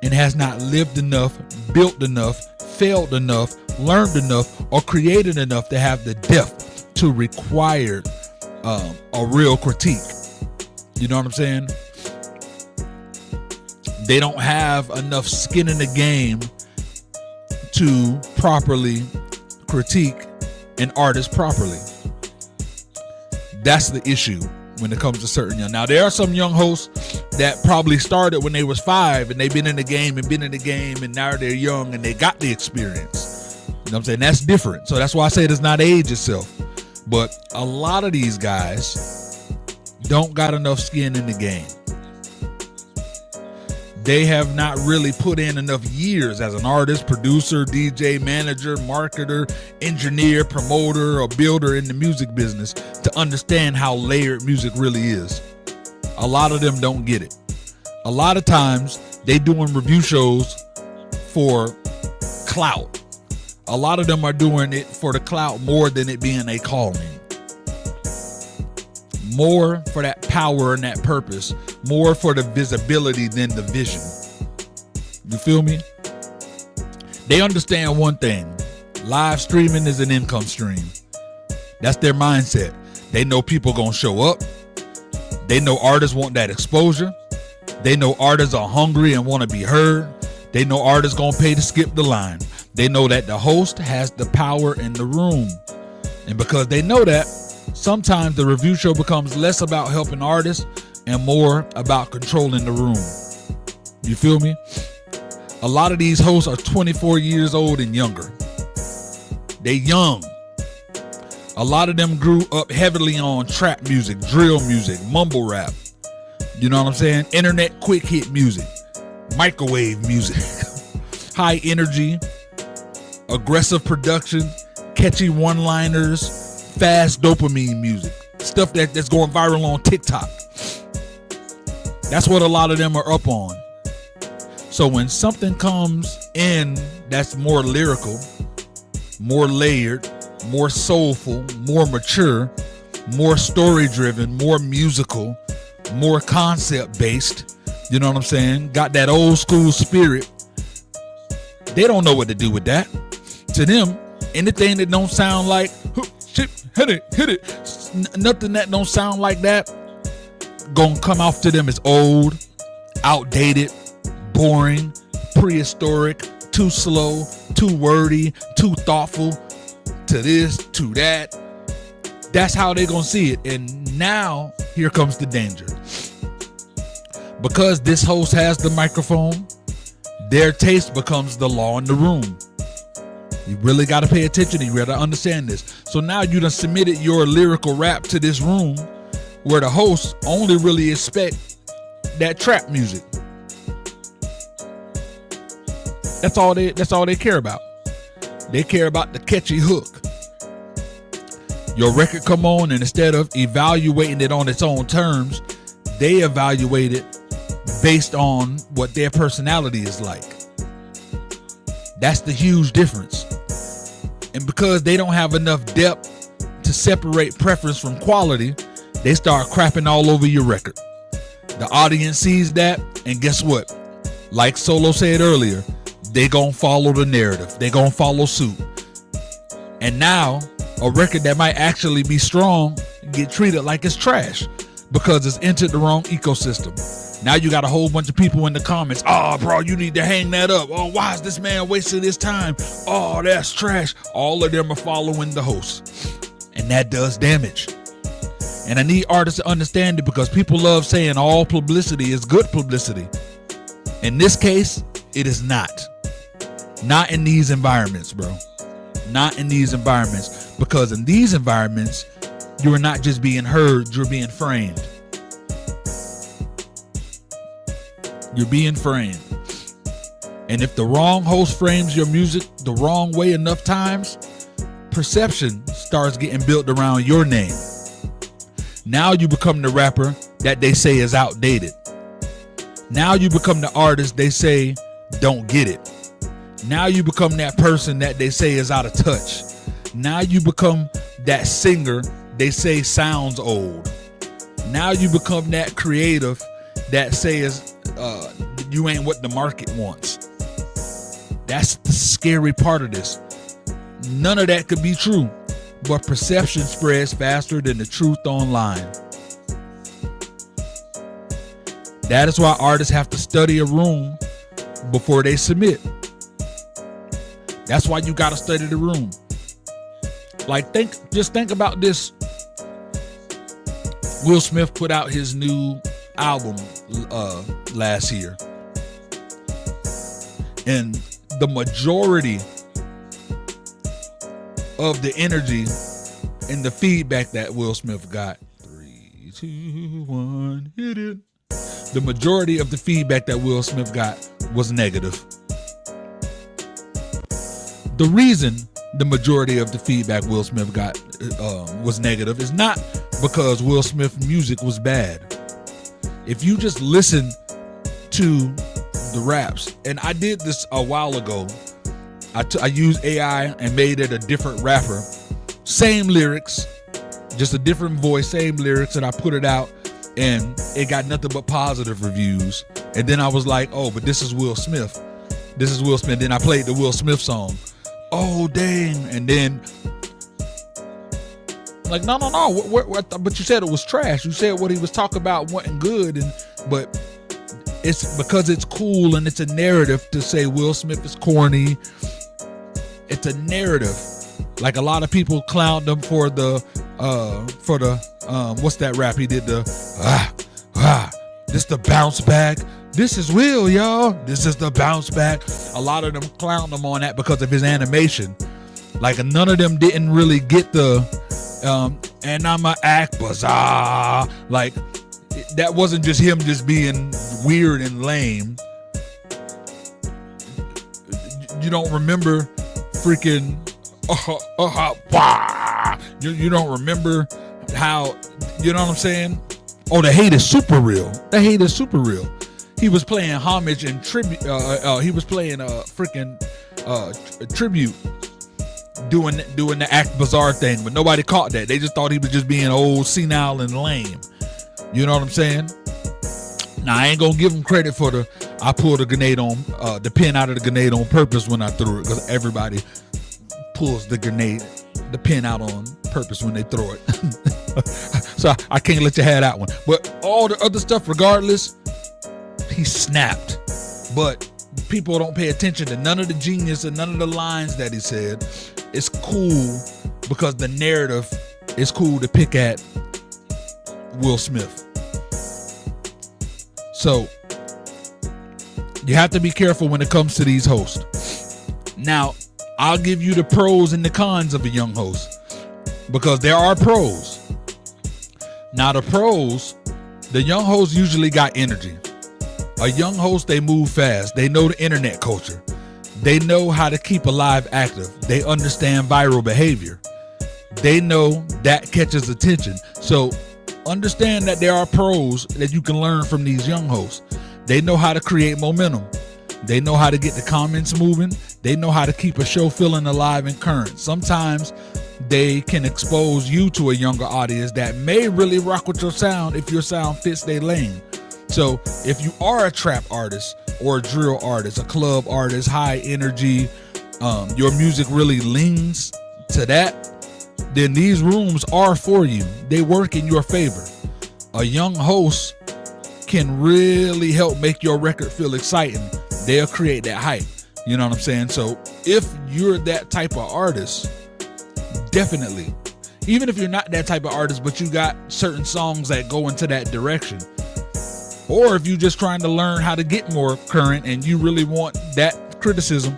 and has not lived enough, built enough, failed enough, learned enough, or created enough to have the depth to require a real critique. You know what I'm saying? They don't have enough skin in the game to properly critique an artist properly. That's the issue when it comes to certain young. Now, there are some young hosts that probably started when they was 5 and they've been in the game and now they're young and they got the experience. You know what I'm saying? That's different. So that's why I say it does not age itself. But a lot of these guys don't got enough skin in the game. They have not really put in enough years as an artist, producer, DJ, manager, marketer, engineer, promoter, or builder in the music business to understand how layered music really is. A lot of them don't get it. A lot of times they doing review shows for clout. A lot of them are doing it for the clout more than it being a calling. More for that power and that purpose. More for the visibility than the vision. You feel me? They understand one thing. Live streaming is an income stream. That's their mindset. They know people gonna show up. They know artists want that exposure. They know artists are hungry and want to be heard. They know artists gonna pay to skip the line. They know that the host has the power in the room. And because they know that, sometimes the review show becomes less about helping artists and more about controlling the room. You feel me? A lot of these hosts are 24 years old and younger. They young. A lot of them grew up heavily on trap music, drill music, mumble rap. You know what I'm saying? Internet quick hit music, microwave music, high energy, aggressive production, catchy one-liners, fast dopamine music, stuff that's going viral on TikTok. That's what a lot of them are up on. So when something comes in that's more lyrical, more layered, more soulful, more mature, more story driven, more musical, more concept based, you know what I'm saying? Got that old school spirit. They don't know what to do with that. To them, anything that don't sound like shit, hit it, nothing that don't sound like that gonna come off to them as old, outdated, boring, prehistoric, too slow, too wordy, too thoughtful, to this, to that. That's how they gonna see it. And now here comes the danger. Because this host has the microphone, their taste becomes the law in the room. You really got to pay attention. You got to understand this. So now you done submitted your lyrical rap to this room where the hosts only really expect that trap music. That's all they care about. They care about the catchy hook. Your record come on, and instead of evaluating it on its own terms, they evaluate it based on what their personality is like. That's the huge difference. And because they don't have enough depth to separate preference from quality, they start crapping all over your record. The audience sees that, and guess what? Like Solo said earlier, they gonna follow the narrative. They gonna follow suit. And now, a record that might actually be strong get treated like it's trash because it's entered the wrong ecosystem. Now you got a whole bunch of people in the comments. Oh, bro, you need to hang that up. Oh, why is this man wasting his time? Oh, that's trash. All of them are following the host. And that does damage. And I need artists to understand it because people love saying all publicity is good publicity. In this case, it is not. Not in these environments, bro. Not in these environments. Because in these environments, you are not just being heard, you're being framed. You're being framed. And if the wrong host frames your music the wrong way enough times, perception starts getting built around your name. Now you become the rapper that they say is outdated. Now you become the artist they say don't get it. Now you become that person that they say is out of touch. Now you become that singer they say sounds old. Now you become that creative that says you ain't what the market wants. That's the scary part of this. None of that could be true, but perception spreads faster than the truth online. That is why artists have to study a room before they submit. That's why you gotta study the room. Like just think about this. Will Smith put out his new album last year, and the majority of the energy and the feedback that Will Smith got, 3, 2, 1, hit it. The majority of the feedback that Will Smith got was negative. The reason the majority of the feedback Will Smith got was negative is not because Will Smith's music was bad. If you just listen to the raps, and I did this a while ago, I used AI and made it a different rapper. Same lyrics, just a different voice, same lyrics, and I put it out, and it got nothing but positive reviews. And then I was like, oh, but this is Will Smith. This is Will Smith. Then I played the Will Smith song. Oh, dang. And then Like, no. But you said it was trash. You said what he was talking about wasn't good, but it's because it's cool and it's a narrative to say Will Smith is corny. It's a narrative. Like, a lot of people clowned him for the what's that rap he did? This the bounce back. This is Will, y'all. This is the bounce back. A lot of them clowned him on that because of his animation. Like, none of them didn't really get the and I'ma act bizarre. Like, that wasn't just him just being weird and lame. You don't remember freaking you don't remember how, you know what I'm saying? Oh, the hate is super real. The hate is super real. He was playing homage and tribute. He was playing tribute, doing the act bizarre thing, but nobody caught that. They just thought he was just being old, senile, and lame. You know what I'm saying? Now, I ain't gonna give him credit for I pulled a grenade on the pin out of the grenade on purpose when I threw it, because everybody pulls the pin out on purpose when they throw it. So I can't let you have that one. But all the other stuff, regardless, he snapped. But people don't pay attention to none of the genius and none of the lines that he said. It's cool because the narrative is cool to pick at Will Smith. So you have to be careful when it comes to these hosts. Now, I'll give you the pros and the cons of a young host, because there are pros. Now, the pros, the young hosts usually got energy. A young host, they move fast. They know the internet culture. They know how to keep a live active. They understand viral behavior. They know that catches attention. So understand that there are pros that you can learn from these young hosts. They know how to create momentum. They know how to get the comments moving. They know how to keep a show feeling alive and current. Sometimes they can expose you to a younger audience that may really rock with your sound if your sound fits their lane. So if you are a trap artist or a drill artist, a club artist, high energy, your music really leans to that, then these rooms are for you. They work in your favor. A young host can really help make your record feel exciting. They'll create that hype. You know what I'm saying? So if you're that type of artist, definitely. Even if you're not that type of artist, but you got certain songs that go into that direction, or if you're just trying to learn how to get more current and you really want that criticism,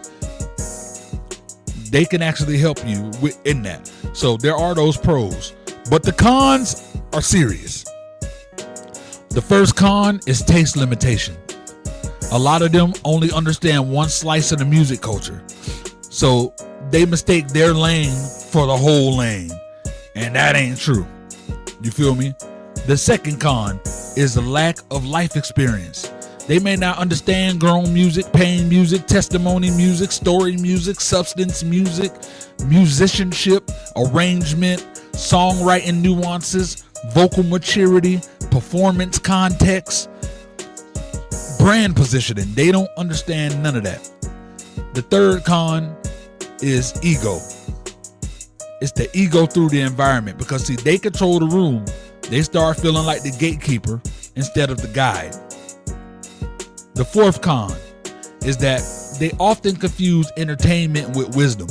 they can actually help you in that. So there are those pros, but the cons are serious. The first con is taste limitation. A lot of them only understand one slice of the music culture, so they mistake their lane for the whole lane, and that ain't true. You feel me? The second con is the lack of life experience. They may not understand grown music, pain music, testimony music, story music, substance music, musicianship, arrangement, songwriting nuances, vocal maturity, performance context, brand positioning. They don't understand none of that. The third con is ego. It's the ego through the environment, because see, they control the room. They start feeling like the gatekeeper instead of the guide. The fourth con is that they often confuse entertainment with wisdom.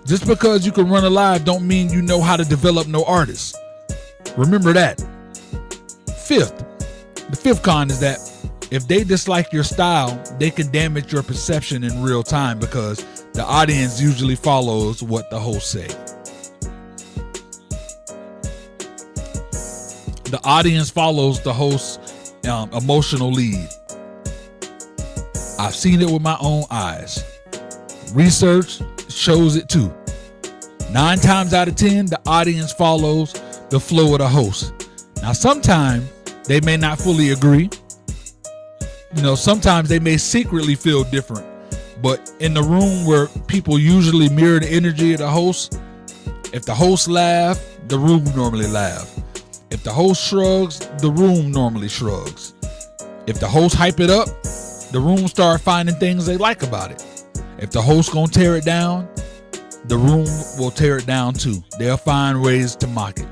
Just because you can run a live don't mean you know how to develop no artist. Remember that. The fifth con is that if they dislike your style, they can damage your perception in real time, because the audience usually follows what the host say. The audience follows the host's emotional lead. I've seen it with my own eyes. Research shows it too. 9 times out of 10, the audience follows the flow of the host. Now, sometimes they may not fully agree. You know, sometimes they may secretly feel different. But in the room where people usually mirror the energy of the host, if the host laugh, the room normally laugh. If the host shrugs, the room normally shrugs. If the host hype it up, the room start finding things they like about it. If the host gonna tear it down, the room will tear it down too. They'll find ways to mock it.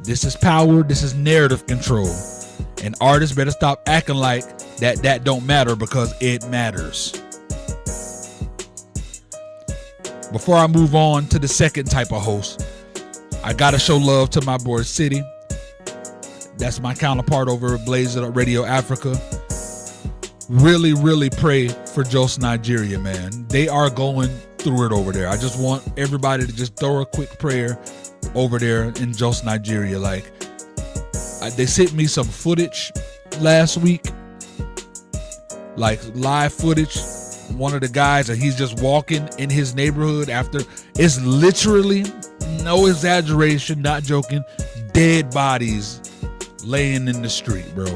This is power. This is narrative control. And artists better stop acting like that don't matter, because it matters. Before I move on to the second type of host, I gotta show love to my boy City. That's my counterpart over at Blaze It Up Radio Africa. Really, really pray for Jos Nigeria, man. They are going through it over there. I just want everybody to just throw a quick prayer over there in Jos Nigeria. Like, they sent me some footage last week, like live footage. One of the guys, and he's just walking in his neighborhood after, it's literally, no exaggeration, not joking, dead bodies laying in the street, bro.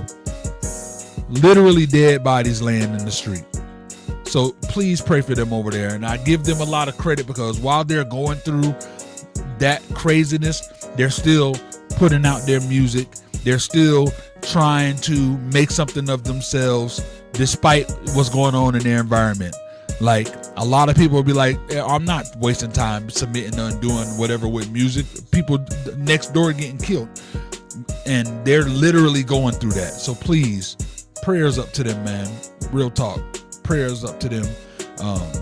Literally dead bodies laying in the street. So please pray for them over there. And I give them a lot of credit, because while they're going through that craziness, they're still putting out their music. They're still trying to make something of themselves despite what's going on in their environment. Like, a lot of people will be like, I'm not wasting time submitting and doing whatever with music. People next door getting killed. And they're literally going through that. So please, prayers up to them, man. Real talk. Prayers up to them.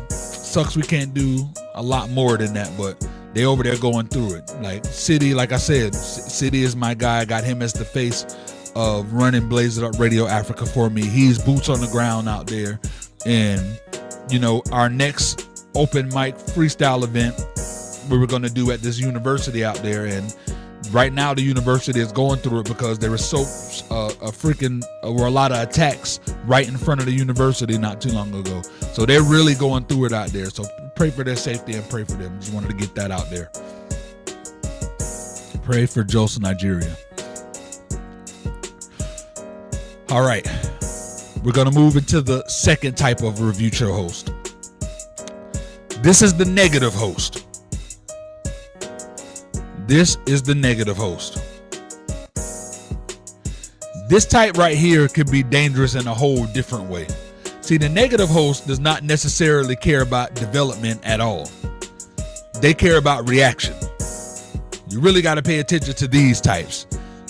Sucks we can't do a lot more than that, but they over there going through it. Like City, like I said, City is my guy. I got him as the face of running Blaze It Up Radio Africa for me. He's boots on the ground out there. And, you know, our next open mic freestyle event we were going to do at this university out there. And right now the university is going through it because there was were a lot of attacks right in front of the university not too long ago. So they're really going through it out there. So pray for their safety and pray for them. Just wanted to get that out there. Pray for Jos Nigeria. All right, we're going to move into the second type of review show host. This is the negative host. This is the negative host. This type right here could be dangerous in a whole different way. See, the negative host does not necessarily care about development at all. They care about reaction. You really got to pay attention to these types.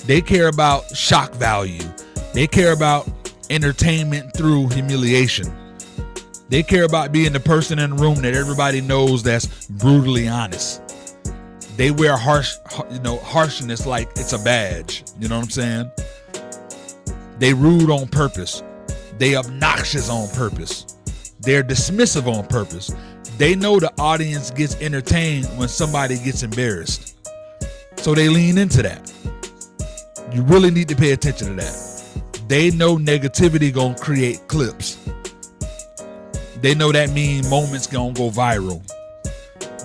They care about shock value. They care about entertainment through humiliation. They care about being the person in the room that everybody knows that's brutally honest. They wear harshness like it's a badge. You know what I'm saying? They rude on purpose. They obnoxious on purpose. They're dismissive on purpose. They know the audience gets entertained when somebody gets embarrassed. So they lean into that. You really need to pay attention to that. They know negativity gonna create clips. They know that mean moments gonna go viral.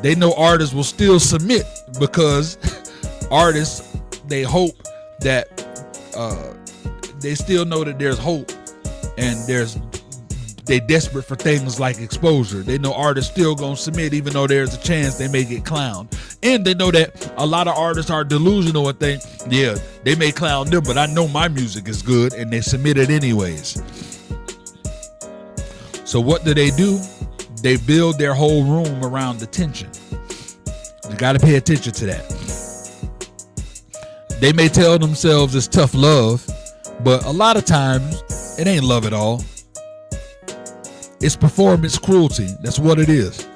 They know artists will still submit because artists, they hope that they still know that there's hope, and they desperate for things like exposure. They know artists still gonna submit even though there's a chance they may get clowned. And they know that a lot of artists are delusional and think, yeah, they may clown them, but I know my music is good, and they submit it anyways. So what do? They build their whole room around attention. You got to pay attention to that. They may tell themselves it's tough love, but a lot of times it ain't love at all. It's performance cruelty. That's what it is.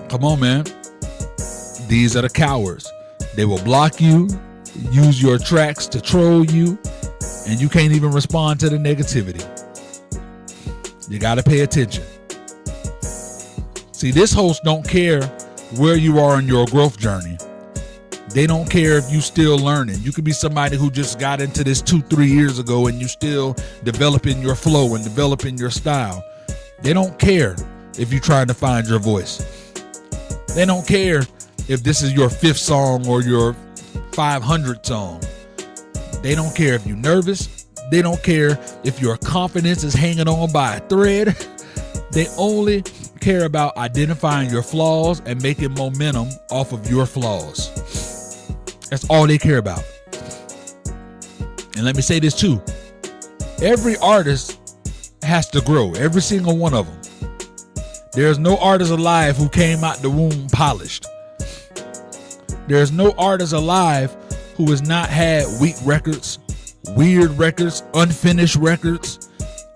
Come on, man. These are the cowards. They will block you, use your tracks to troll you, and you can't even respond to the negativity. You got to pay attention. See, this host don't care where you are in your growth journey. They don't care if you still learning. You could be somebody who just got into this 2-3 years ago and you still developing your flow and developing your style. They don't care if you're trying to find your voice. They don't care if this is your 5th song or your 500th song. They don't care if you're nervous. They don't care if your confidence is hanging on by a thread. They only care about identifying your flaws and making momentum off of your flaws. That's all they care about. And let me say this too. Every artist has to grow. Every single one of them. There's no artist alive who came out the womb polished. There's no artist alive who has not had weak records, weird records, unfinished records,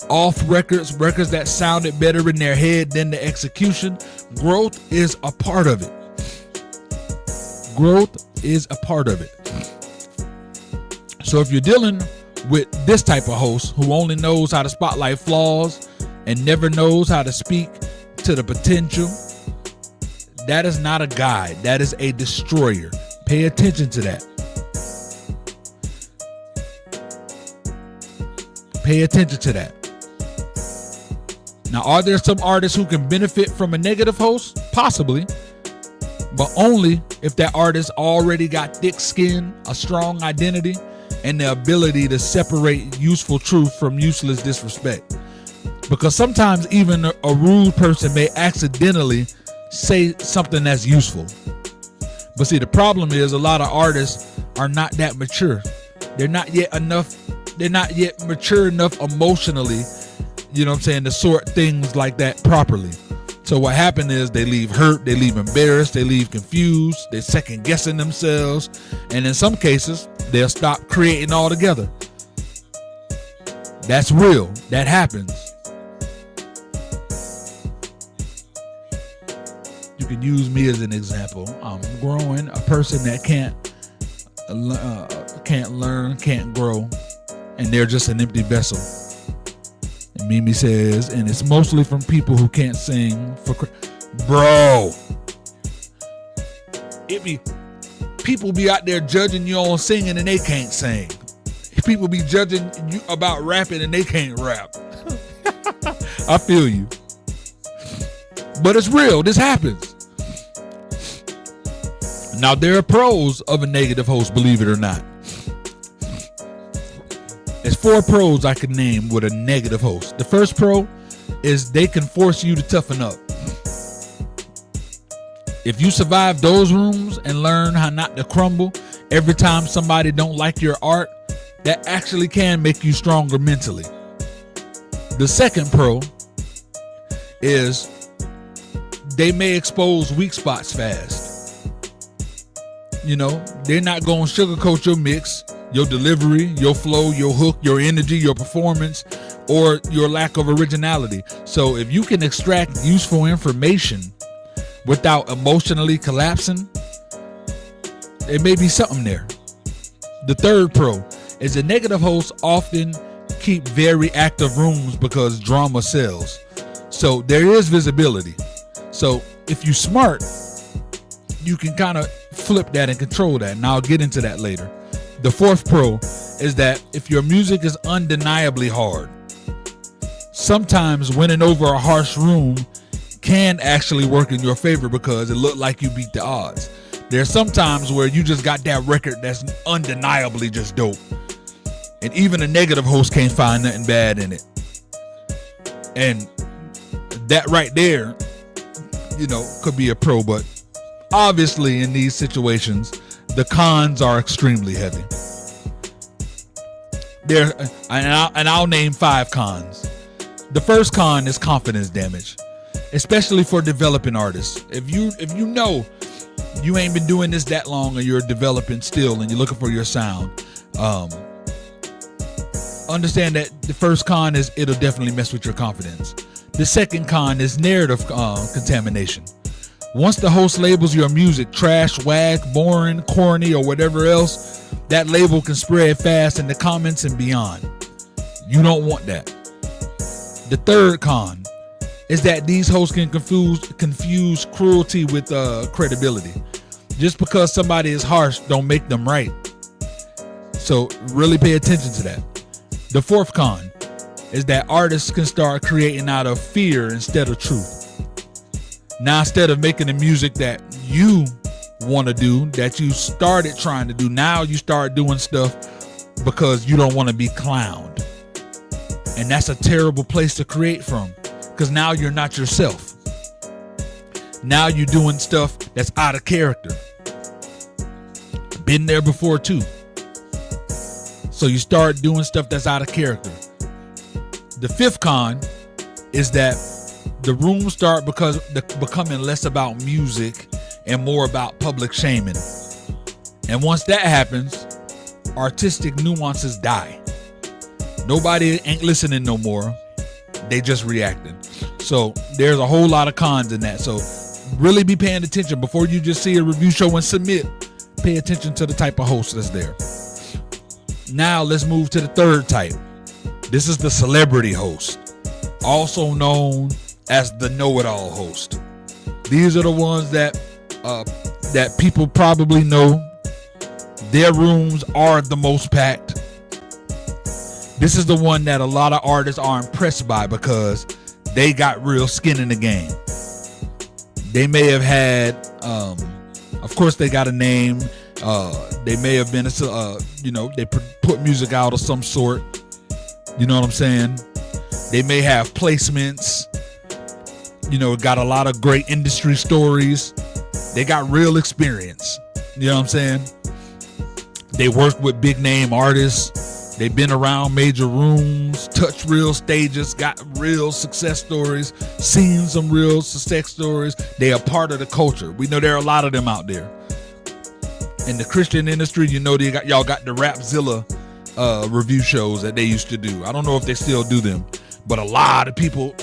off records, records that sounded better in their head than the execution. Growth is a part of it. Growth is a part of it. So if you're dealing with this type of host who only knows how to spotlight flaws and never knows how to speak to the potential, that is not a guide. That is a destroyer. Pay attention to that. Pay attention to that. Now, are there some artists who can benefit from a negative host? Possibly. But only if that artist already got thick skin, a strong identity, and the ability to separate useful truth from useless disrespect. Because sometimes even a rude person may accidentally say something that's useful. But see, the problem is a lot of artists are not that mature. They're not yet mature enough emotionally, you know what I'm saying, to sort things like that properly. So what happened is they leave hurt, they leave embarrassed, they leave confused, they're second guessing themselves, and in some cases, they'll stop creating altogether. That's real. That happens. You can use me as an example. I'm growing, a person that can't learn, can't grow, and they're just an empty vessel. And Mimi says, and it's mostly from people who can't sing bro. People be out there judging you on singing and they can't sing. People be judging you about rapping and they can't rap. I feel you. But it's real. This happens. Now, there are pros of a negative host, believe it or not. There's 4 pros I can name with a negative host. The first pro is they can force you to toughen up. If you survive those rooms and learn how not to crumble every time somebody don't like your art, that actually can make you stronger mentally. The second pro is they may expose weak spots fast. You know, they're not going to sugarcoat your mix, your delivery, your flow, your hook, your energy, your performance, or your lack of originality. So if you can extract useful information without emotionally collapsing, there may be something there. The third pro is a negative host often keep very active rooms because drama sells. So there is visibility. So if you're smart, you can kind of flip that and control that. And I'll get into that later. The fourth pro is that if your music is undeniably hard, sometimes winning over a harsh room can actually work in your favor because it looked like you beat the odds. There's some times where you just got that record that's undeniably just dope. And even a negative host can't find nothing bad in it. And that right there, you know, could be a pro, but obviously in these situations, the cons are extremely heavy. And I'll name 5 cons. The first con is confidence damage, especially for developing artists. If you know you ain't been doing this that long and you're developing still and you're looking for your sound, understand that the first con is it'll definitely mess with your confidence. The second con is narrative contamination. Once the host labels your music trash, whack, boring, corny, or whatever else, that label can spread fast in the comments and beyond. You don't want that. The third con is that these hosts can confuse cruelty with credibility. Just because somebody is harsh don't make them right. So really pay attention to that. The fourth con is that artists can start creating out of fear instead of truth. Now, instead of making the music that you want to do, that you started trying to do, now you start doing stuff because you don't want to be clowned. And that's a terrible place to create from, because now you're not yourself. Now you're doing stuff that's out of character. Been there before too. So you start doing stuff that's out of character. The fifth con is that the rooms start becoming less about music and more about public shaming. And once that happens, artistic nuances die. Nobody ain't listening no more. They just reacting. So there's a whole lot of cons in that. So really be paying attention before you just see a review show and submit. Pay attention to the type of host that's there. Now let's move to the third type. This is the celebrity host, also known as the know-it-all host. These are the ones that people probably know. Their rooms are the most packed. This is the one that a lot of artists are impressed by because they got real skin in the game. They may have had, of course, they got a name. They may have been, they put music out of some sort. You know what I'm saying? They may have placements. Got a lot of great industry stories. They got real experience. You know what I'm saying? They work with big name artists. They've been around major rooms, touched real stages, got real success stories, seen some real success stories. They are part of the culture. We know there are a lot of them out there. In the Christian industry, y'all got the Rapzilla review shows that they used to do. I don't know if they still do them, but a lot of people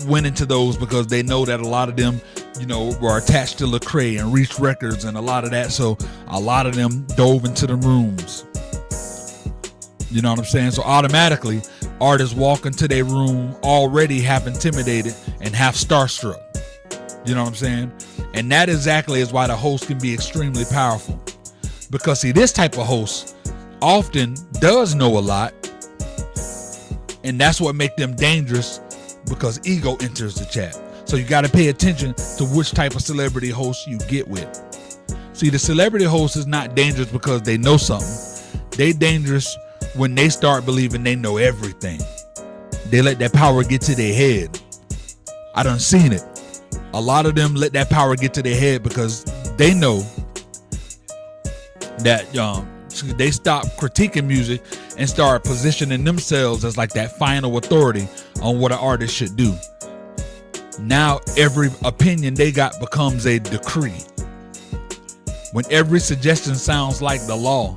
went into those because they know that a lot of them, were attached to Lecrae and Reach Records and a lot of that. So a lot of them dove into the rooms. You know what I'm saying? So automatically, artists walk into their room already half intimidated and half starstruck. You know what I'm saying? And that exactly is why the host can be extremely powerful. Because see, this type of host often does know a lot, and that's what makes them dangerous, because ego enters the chat. So you got to pay attention to which type of celebrity host you get with. See, the celebrity host is not dangerous because they know something. They dangerous when they start believing they know everything. They let that power get to their head. I done seen it. A lot of them let that power get to their head because they know that they stop critiquing music and start positioning themselves as like that final authority on what an artist should do. Now every opinion they got becomes a decree. When every suggestion sounds like the law,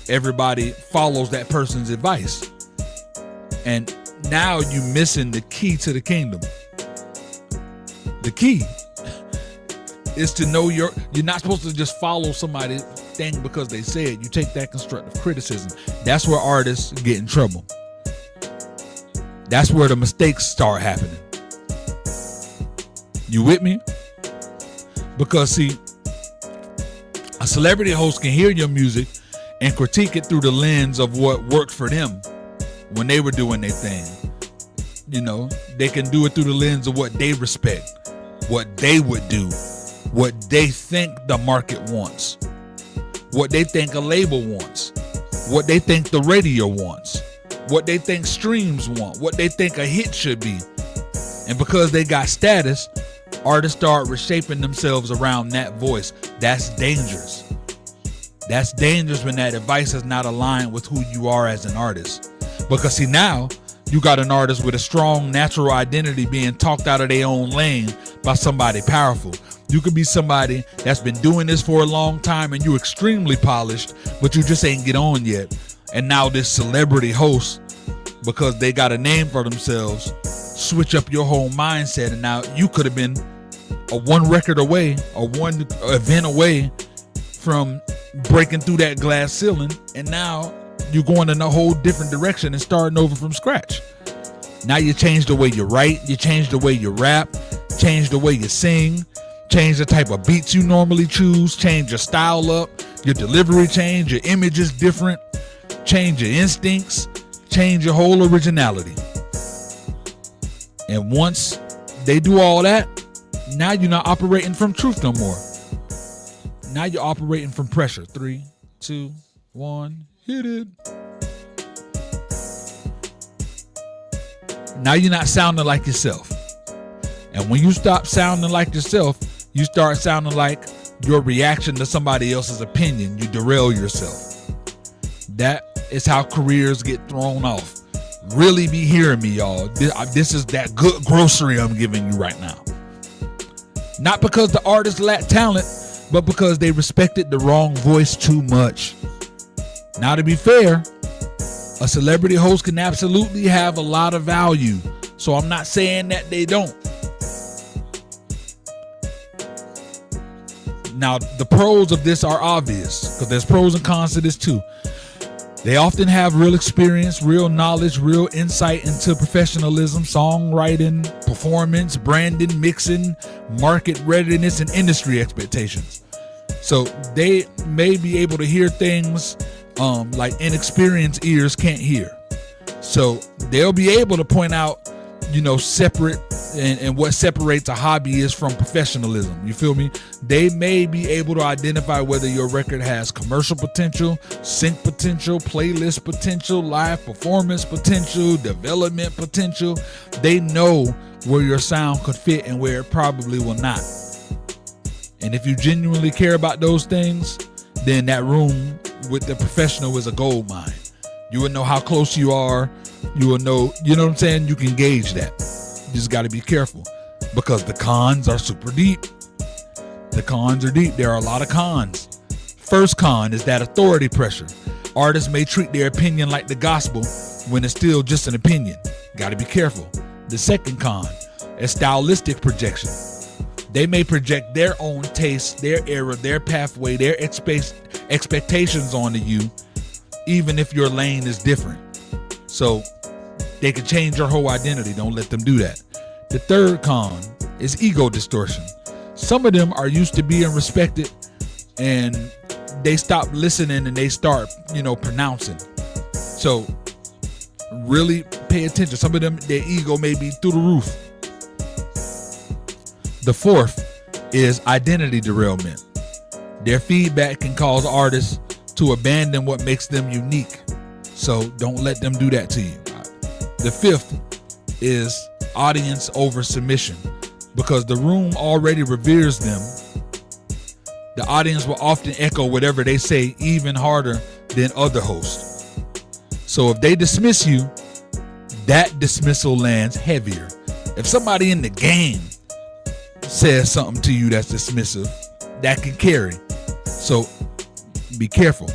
everybody follows that person's advice. And now you missing the key to the kingdom. The key is to know you're not supposed to just follow somebody's thing because they said. You take that constructive criticism. That's where artists get in trouble. That's where the mistakes start happening. You with me? Because see, a celebrity host can hear your music and critique it through the lens of what worked for them when they were doing their thing. They can do it through the lens of what they respect, what they would do, what they think the market wants, what they think a label wants, what they think the radio wants, what they think streams want, what they think a hit should be. And because they got status, artists start reshaping themselves around that voice. That's dangerous. That's dangerous when that advice is not aligned with who you are as an artist. Because see, now you got an artist with a strong natural identity being talked out of their own lane by somebody powerful. You could be somebody that's been doing this for a long time and you're extremely polished, but you just ain't get on yet. And now this celebrity host, because they got a name for themselves, switch up your whole mindset. And now you could have been a one record away, or one event away from breaking through that glass ceiling. And now you're going in a whole different direction and starting over from scratch. Now you change the way you write, you change the way you rap, change the way you sing, change the type of beats you normally choose, change your style up, your delivery change, your image is different, change your instincts, change your whole originality. And once they do all that, now you're not operating from truth no more. Now you're operating from pressure. 3, 2, 1, hit it. Now you're not sounding like yourself. And when you stop sounding like yourself, you start sounding like your reaction to somebody else's opinion. You derail yourself. That is how careers get thrown off. really be hearing me, y'all. This is that good grocery I'm giving you right now. Not because the artists lack talent, but because they respected the wrong voice too much. Now, to be fair, a celebrity host can absolutely have a lot of value. So I'm not saying that they don't. Now, the pros of this are obvious, because there's pros and cons to this too. They often have real experience, real knowledge, real insight into professionalism, songwriting, performance, branding, mixing, market readiness, and industry expectations. So they may be able to hear things like inexperienced ears can't hear. So they'll be able to point out, separate and what separates a hobbyist from professionalism. You feel me? They may be able to identify whether your record has commercial potential, sync potential, playlist potential, live performance potential, development potential. They know where your sound could fit and where it probably will not. And if you genuinely care about those things, then that room with the professional is a gold mine. You will know how close you are. You will know, you know what I'm saying? You can gauge that. You just got to be careful, because the cons are super deep. The cons are deep. There are a lot of cons. First con is that authority pressure. Artists may treat their opinion like the gospel when it's still just an opinion. Got to be careful. The second con is stylistic projection. They may project their own taste, their era, their pathway, their expectations onto you, even if your lane is different. So they can change your whole identity. Don't let them do that. The third con is ego distortion. Some of them are used to being respected, and they stop listening and they start, pronouncing. So really pay attention. Some of them, their ego may be through the roof. The fourth is identity derailment. Their feedback can cause artists to abandon what makes them unique. So don't let them do that to you. The fifth is audience over submission. Because the room already reveres them, the audience will often echo whatever they say even harder than other hosts. So if they dismiss you, that dismissal lands heavier. If somebody in the game says something to you that's dismissive, that can carry. So be careful.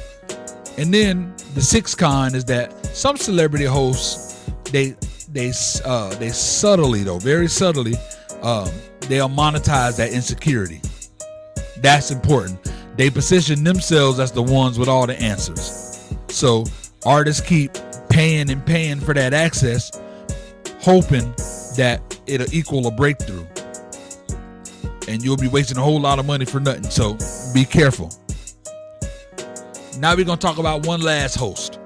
And then the sixth con is that some celebrity hosts, they subtly, though, very subtly, they'll monetize that insecurity. That's important. They position themselves as the ones with all the answers. So artists keep paying and paying for that access, hoping that it'll equal a breakthrough. And you'll be wasting a whole lot of money for nothing. So be careful. Now we're going to talk about one last host.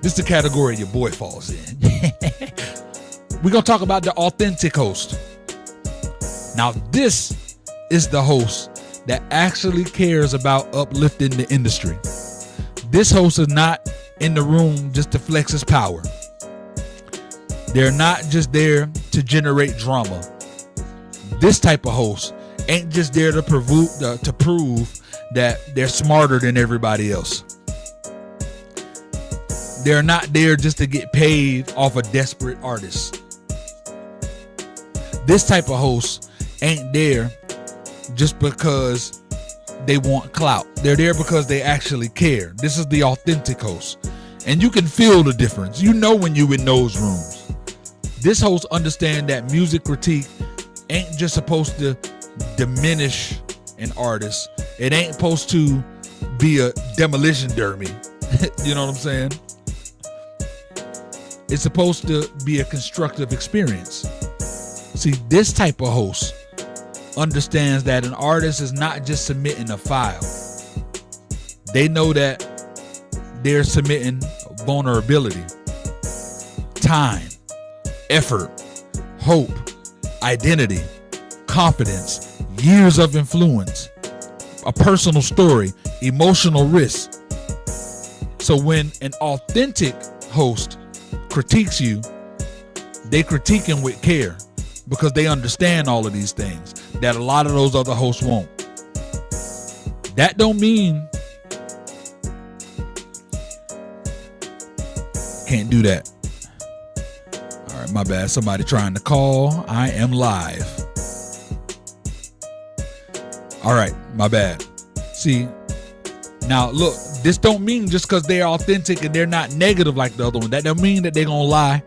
This is the category your boy falls in. We're going to talk about the authentic host. Now this is the host that actually cares about uplifting the industry. This host is not in the room just to flex his power. They're not just there to generate drama. This type of host ain't just there to prove that they're smarter than everybody else. They're not there just to get paid off a desperate artist. This type of host ain't there just because they want clout. They're there because they actually care. This is the authentic host. And you can feel the difference. You know when you in those rooms. This host understands that music critique ain't just supposed to diminish an artist. It ain't supposed to be a demolition derby. You know what I'm saying? It's supposed to be a constructive experience. See, this type of host understands that an artist is not just submitting a file. They know that they're submitting vulnerability, time, effort, hope, identity, confidence, years of influence, a personal story, emotional risk. So when an authentic host critiques you, they critique him with care because they understand all of these things that a lot of those other hosts won't. That don't mean can't do that. right, my bad. Somebody trying to call. I am live. All right, my bad. See, now look, this don't mean just because they're authentic and they're not negative like the other one. That don't mean that they're gonna lie.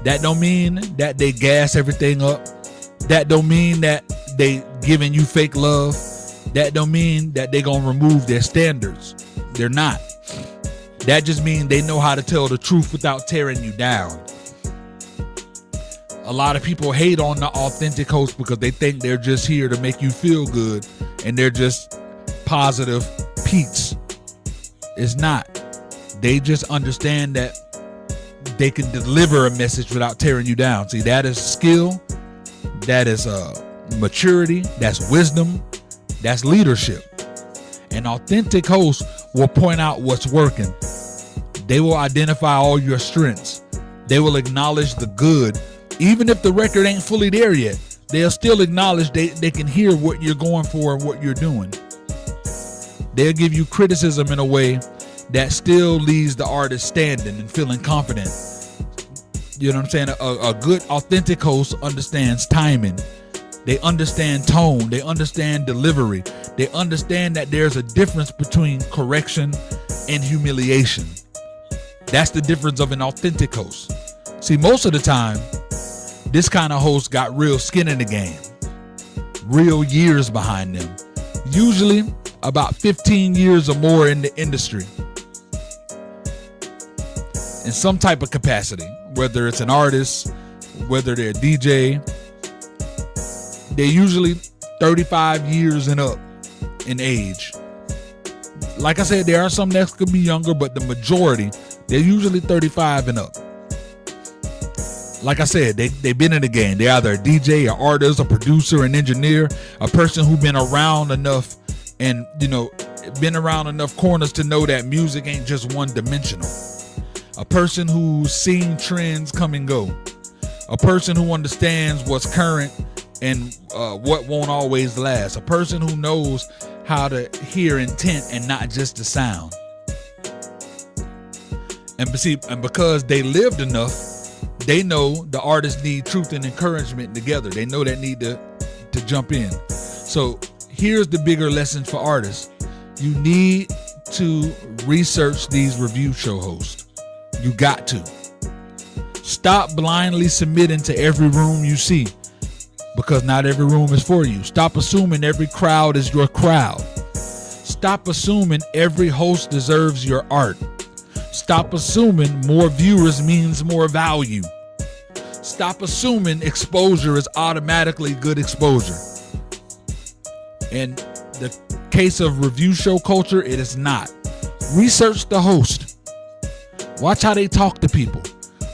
That don't mean that they gas everything up. That don't mean that they giving you fake love. That don't mean that they gonna remove their standards. They're not. That just means they know how to tell the truth without tearing you down. A lot of people hate on the authentic host because they think they're just here to make you feel good and they're just positive Pete's. It's not. They just understand that they can deliver a message without tearing you down. See, that is skill. That is maturity. That's wisdom. That's leadership. An authentic host will point out what's working. They will identify all your strengths. They will acknowledge the good. Even if the record ain't fully there yet, they'll still acknowledge they can hear what you're going for and what you're doing. They'll give you criticism in a way that still leaves the artist standing and feeling confident. You know what I'm saying? A good authentic host understands timing. They understand tone. They understand delivery. They understand that there's a difference between correction and humiliation. That's the difference of an authentic host. See, most of the time, this kind of host got real skin in the game, real years behind them, usually about 15 years or more in the industry, in some type of capacity, whether it's an artist, whether they're a DJ. They're usually 35 years and up in age. Like I said, there are some that could be younger, but the majority, they're usually 35 and up. Like I said, they've been in the game. They're either a DJ, an artist, a producer, an engineer, a person who's been around enough and, been around enough corners to know that music ain't just one dimensional. A person who's seen trends come and go. A person who understands what's current and what won't always last. A person who knows how to hear intent and not just the sound. And because they lived enough, they know the artists need truth and encouragement together. They know that need to jump in. So here's the bigger lesson for artists. You need to research these review show hosts. You got to. Stop blindly submitting to every room you see, because not every room is for you. Stop assuming every crowd is your crowd. Stop assuming every host deserves your art. Stop assuming more viewers means more value. Stop assuming exposure is automatically good exposure. In the case of review show culture, it is not. Research the host. Watch how they talk to people.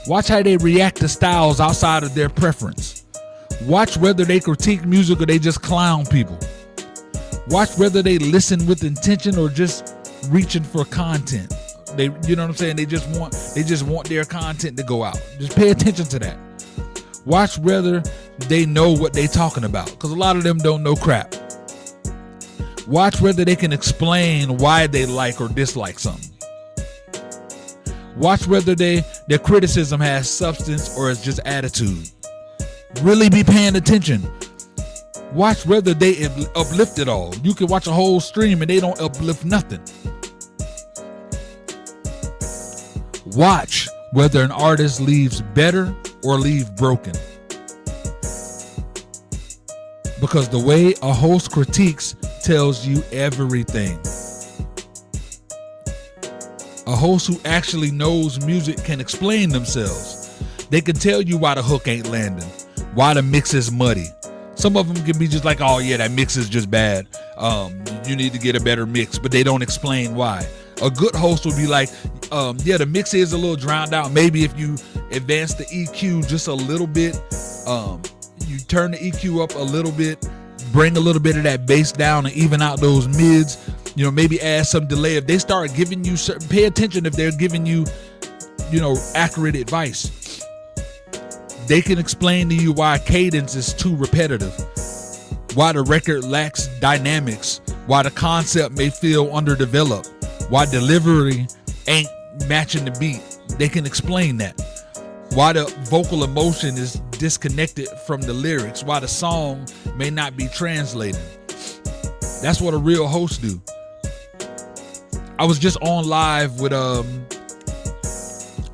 Watch how they react to styles outside of their preference. Watch whether they critique music or they just clown people. Watch whether they listen with intention or just reaching for content. You know what I'm saying? They just want their content to go out. Just pay attention to that. Watch whether they know what they're talking about, because a lot of them don't know crap. Watch whether they can explain why they like or dislike something. Watch whether their criticism has substance or is just attitude. Really be paying attention. Watch whether they uplift it all. You can watch a whole stream and they don't uplift nothing. Watch whether an artist leaves better or leave broken. Because the way a host critiques tells you everything. A host who actually knows music can explain themselves. They can tell you why the hook ain't landing, why the mix is muddy. Some of them can be just like, oh yeah, that mix is just bad. You need to get a better mix, but they don't explain why. A good host will be like, yeah, the mix is a little drowned out. Maybe if you advance the EQ just a little bit, you turn the EQ up a little bit, bring a little bit of that bass down and even out those mids, maybe add some delay. If they start giving you pay attention if they're giving you, accurate advice. They can explain to you why cadence is too repetitive, why the record lacks dynamics, why the concept may feel underdeveloped, why delivery ain't matching the beat. They can explain that. why the vocal emotion is disconnected from the lyrics, why the song may not be translated. That's what a real host do. I was just on live with I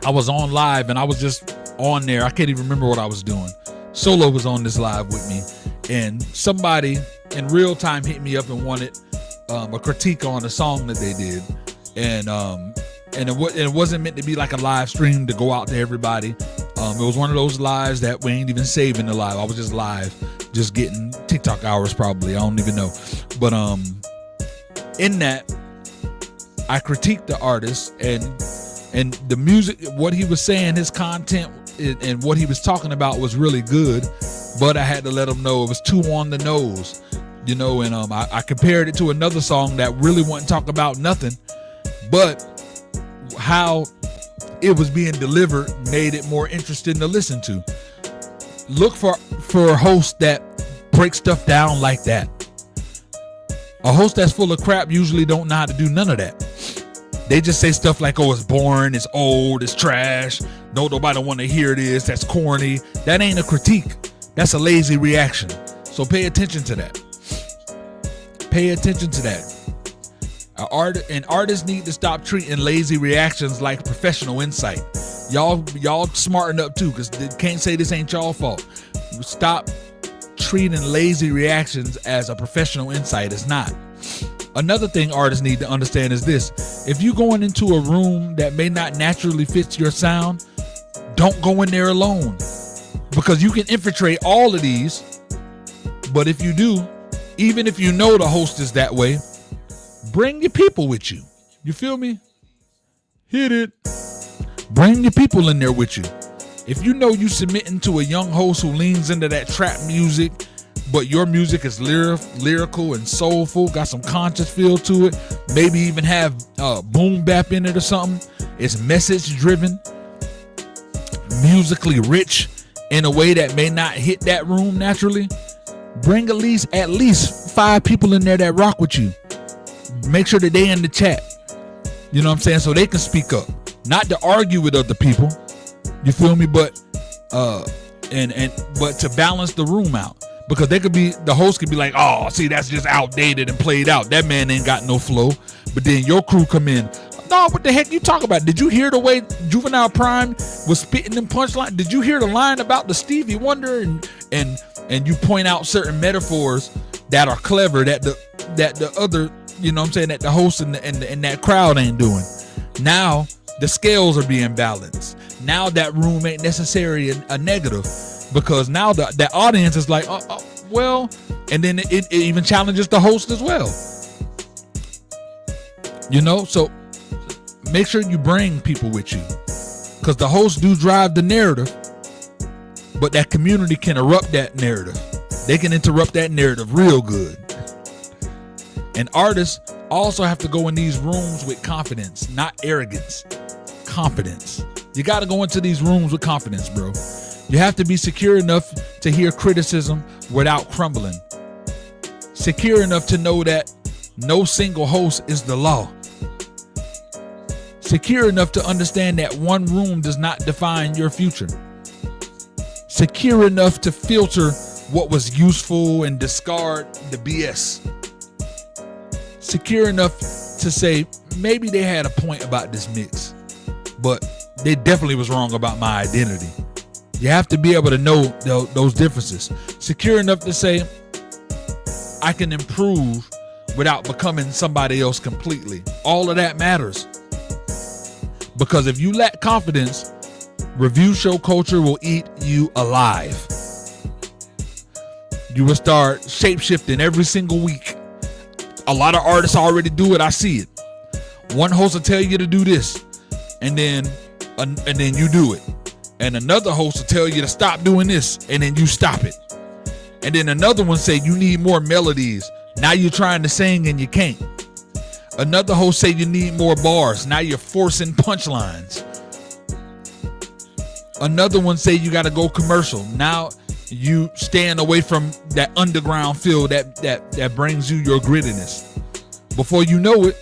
was on live and I was just on there. I can't even remember what I was doing. Solo was on this live with me, and somebody in real time hit me up and wanted a critique on the song that they did, and it wasn't meant to be like a live stream to go out to everybody. It was one of those lives that we ain't even saving the live. I was just live, just getting TikTok hours probably. I don't even know. But in that, I critiqued the artist and the music, what he was saying, his content and what he was talking about was really good. But I had to let him know it was too on the nose, you know. And I compared it to another song that really wasn't talking about nothing, but how it was being delivered made it more interesting to listen to. Look for a host that breaks stuff down like that. A host that's full of crap usually don't know how to do none of that. They just say stuff like, oh, it's boring, it's old, it's trash, nobody want to hear this, that's corny. That ain't a critique. That's a lazy reaction. So pay attention to that. Pay attention to that. Artists need to stop treating lazy reactions like professional insight. Y'all smarten up too, because they can't say this ain't y'all fault. Stop treating lazy reactions as a professional insight. It's not. Another thing artists need to understand is this: if you're going into a room that may not naturally fit your sound, don't go in there alone, because you can infiltrate all of these. But if you do, even if you know the host is that way, bring your people with you. You feel me? Hit it. Bring your people in there with you. If you know you submitting to a young host who leans into that trap music, but your music is lyrical and soulful, got some conscious feel to it, maybe even have boom bap in it or something, it's message driven, musically rich in a way that may not hit that room naturally, bring at least 5 people in there that rock with you. Make sure that they in the chat, you know what I'm saying, so they can speak up, not to argue with other people, you feel me, but but to balance the room out, because the host could be like, oh, see, that's just outdated and played out, that man ain't got no flow. But then your crew come in, no, what the heck you talk about? Did you hear the way Juvenile Prime was spitting them punchline? Did you hear the line about the Stevie Wonder? And you point out certain metaphors that are clever that the other, you know what I'm saying, that the host and that crowd ain't doing. Now the scales are being balanced. Now that room ain't necessarily a negative, because now that audience is like, well, and then it even challenges the host as well. You know, so make sure you bring people with you, because the hosts do drive the narrative, but that community can erupt that narrative. They can interrupt that narrative real good. And artists also have to go in these rooms with confidence, not arrogance. Confidence. You got to go into these rooms with confidence, bro. You have to be secure enough to hear criticism without crumbling. Secure enough to know that no single host is the law. Secure enough to understand that one room does not define your future. Secure enough to filter what was useful and discard the BS. Secure enough to say, maybe they had a point about this mix, but they definitely was wrong about my identity. You have to be able to know those differences. Secure enough to say, I can improve without becoming somebody else completely. All of that matters. Because if you lack confidence, review show culture will eat you alive. You will start shape-shifting every single week. A lot of artists already do it. I see it. One host will tell you to do this, and then you do it. And another host will tell you to stop doing this, and then you stop it. And then another one say you need more melodies. Now you're trying to sing and you can't. Another host say you need more bars. Now you're forcing punchlines. Another one say you got to go commercial. Now you stand away from that underground feel that brings you your grittiness. Before you know it,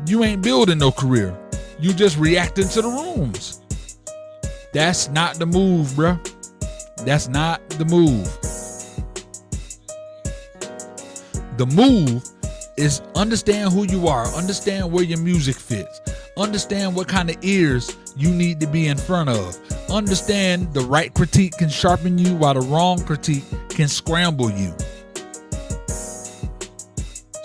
you ain't building no career. You just reacting to the rooms. That's not the move, bruh. That's not the move. The move is understand who you are, understand where your music fits, understand what kind of ears you need to be in front of, understand the right critique can sharpen you while the wrong critique can scramble you.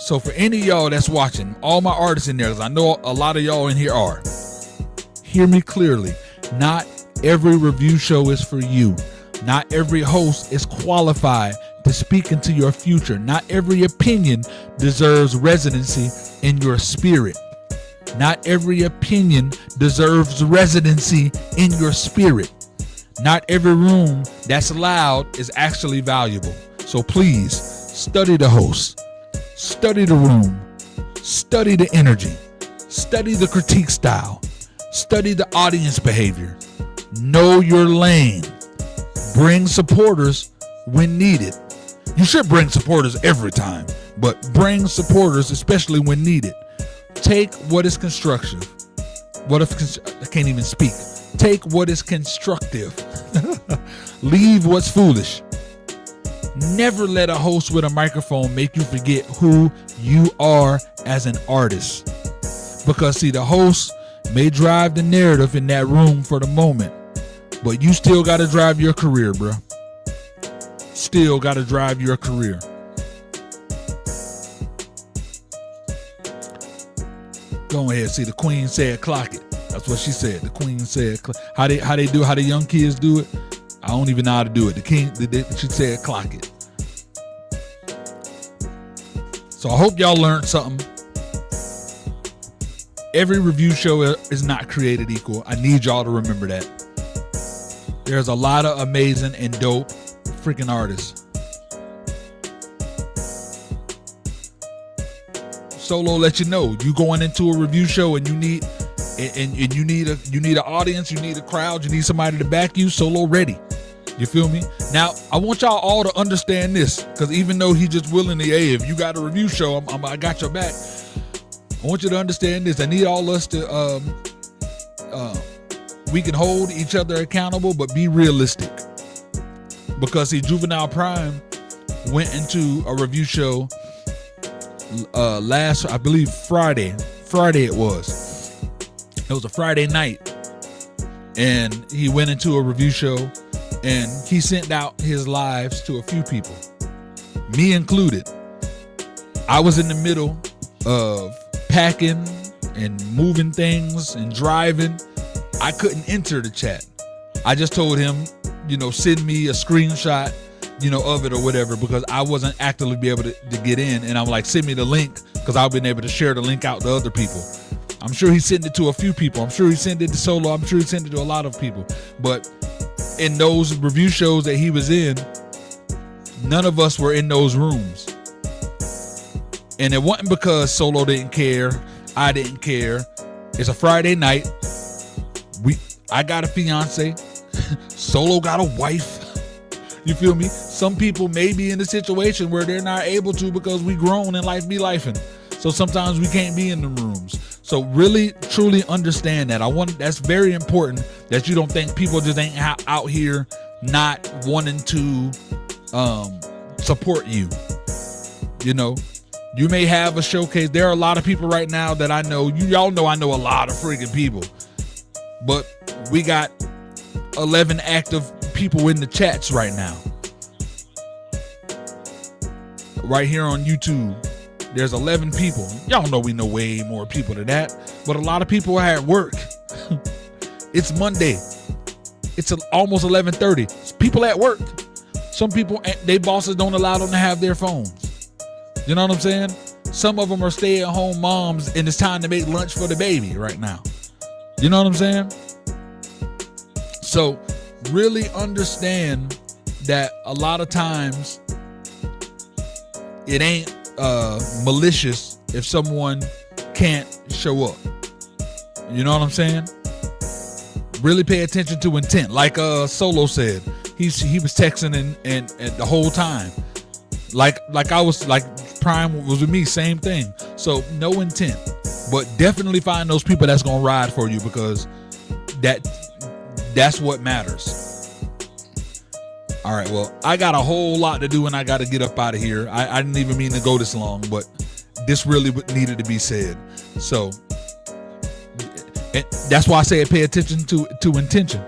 So for any of y'all that's watching, all my artists in there, because I know a lot of y'all in here are, hear me clearly. Not every review show is for you. Not every host is qualified to speak into your future. Not every opinion deserves residency in your spirit. Not every opinion deserves residency in your spirit. Not every room that's loud is actually valuable. So please study the host, study the room, study the energy, study the critique style, study the audience behavior. Know your lane. Bring supporters when needed. You should bring supporters every time, but bring supporters especially when needed. Take what is constructive. I can't even speak. Take what is constructive. Leave what's foolish. Never let a host with a microphone make you forget who you are as an artist. Because see, the host may drive the narrative in that room for the moment, but you still got to drive your career, bro. Still got to drive your career. Go ahead. See, the queen said clock it. That's what she said. The queen said how the young kids do it. I don't even know how to do it. She said clock it. So I hope y'all learned something. Every review show is not created equal. I need y'all to remember that. There's a lot of amazing and dope freaking artists. Solo let you know you going into a review show and you need an audience, you need a crowd, you need somebody to back you. Solo ready. You feel me? Now I want y'all all to understand this, because even though he just willingly, hey, if you got a review show, I got your back. I want you to understand this. I need all us to we can hold each other accountable, but be realistic. Because see, Juvenile Prime went into a review show last, I believe Friday it was. It was a Friday night, and he went into a review show and he sent out his lives to a few people, me included. I was in the middle of packing and moving things and driving. I couldn't enter the chat. I just told him, send me a screenshot, of it or whatever, because I wasn't actively be able to get in. And I'm like, send me the link, because I've been able to share the link out to other people. I'm sure he sent it to a few people. I'm sure he sent it to Solo. I'm sure he sent it to a lot of people. But in those review shows that he was in, none of us were in those rooms. And it wasn't because Solo didn't care, I didn't care. It's a Friday night. I got a fiance. Solo got a wife. You feel me? Some people may be in a situation where they're not able to because we grown and life be lifing. So sometimes we can't be in the rooms. So really, truly understand that. That's very important, that you don't think people just ain't out here not wanting to support you. You may have a showcase. There are a lot of people right now that I know. Y'all know I know a lot of freaking people. But we got 11 active people in the chats right now. Right here on YouTube, there's 11 people. Y'all know we know way more people than that. But a lot of people are at work. It's Monday. It's almost 11:30. It's people at work. Some people, their bosses don't allow them to have their phones. You know what I'm saying? Some of them are stay-at-home moms, and it's time to make lunch for the baby right now. You know what I'm saying? So really understand that a lot of times it ain't malicious if someone can't show up. You know what I'm saying? Really pay attention to intent. Like Solo said, he was texting and the whole time. Like I was, like Prime was with me, same thing. So no intent, but definitely find those people that's gonna ride for you, because That's what matters. All right, well, I got a whole lot to do and I got to get up out of here. I didn't even mean to go this long, but this really needed to be said. So and that's why I say pay attention to intention.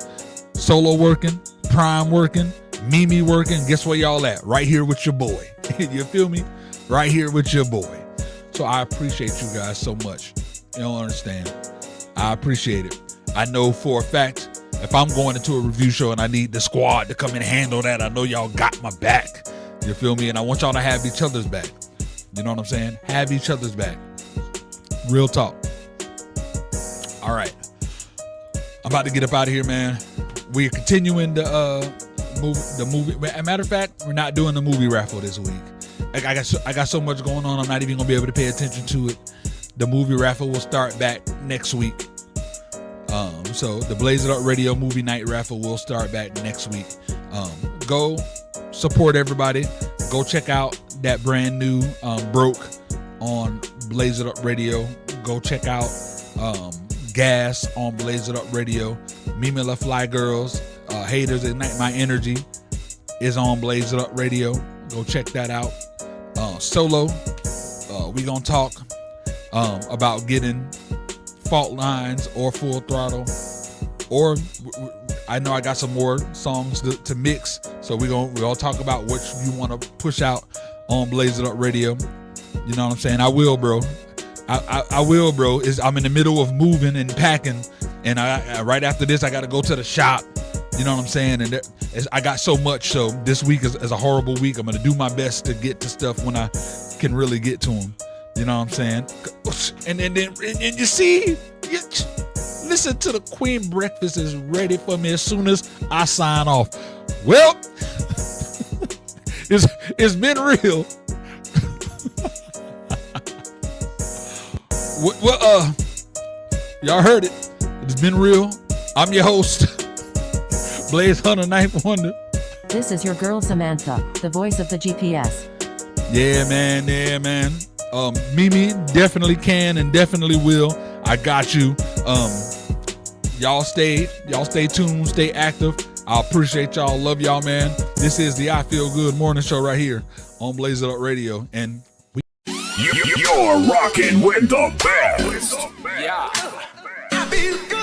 Solo working, Prime working, Mimi working. Guess where y'all at? Right here with your boy. You feel me? Right here with your boy. So I appreciate you guys so much. You don't understand. I appreciate it. I know for a fact, if I'm going into a review show and I need the squad to come and handle that, I know y'all got my back. You feel me? And I want y'all to have each other's back. You know what I'm saying? Have each other's back. Real talk. All right. I'm about to get up out of here, man. We're continuing the movie. As a matter of fact, we're not doing the movie raffle this week. I got so much going on, I'm not even gonna be able to pay attention to it. The movie raffle will start back next week. So the Blaze It Up Radio movie night raffle will start back next week. Go support everybody. Go check out that brand new Broke on Blaze It Up Radio. Go check out Gas on Blaze It Up Radio. Mimi La Fly Girls, Haters Ignite My Energy is on Blaze It Up Radio. Go check that out. Solo, we gonna talk about getting Fault Lines or Full Throttle, or I know I got some more songs to mix, so we gonna talk about what you want to push out on Blaze It Up Radio. You know what I'm saying? I will, bro. I will, bro. I'm in the middle of moving and packing, and I right after this I got to go to the shop. You know what I'm saying? And I got so much. So this week is a horrible week. I'm gonna do my best to get to stuff when I can really get to them. You know what I'm saying? And you see, listen to the Queen Breakfast is ready for me as soon as I sign off. Well, it's been real. Well, y'all heard it. It's been real. I'm your host, Blaze Hunter, Ninth Wonder. This is your girl Samantha, the voice of the GPS. Yeah, man. Mimi definitely can and definitely will. I got you. Y'all stay tuned, stay active. I appreciate y'all. Love y'all, man. This is the I Feel Good morning show right here on Blaze It Up Radio, and You're rocking with the best. I feel good.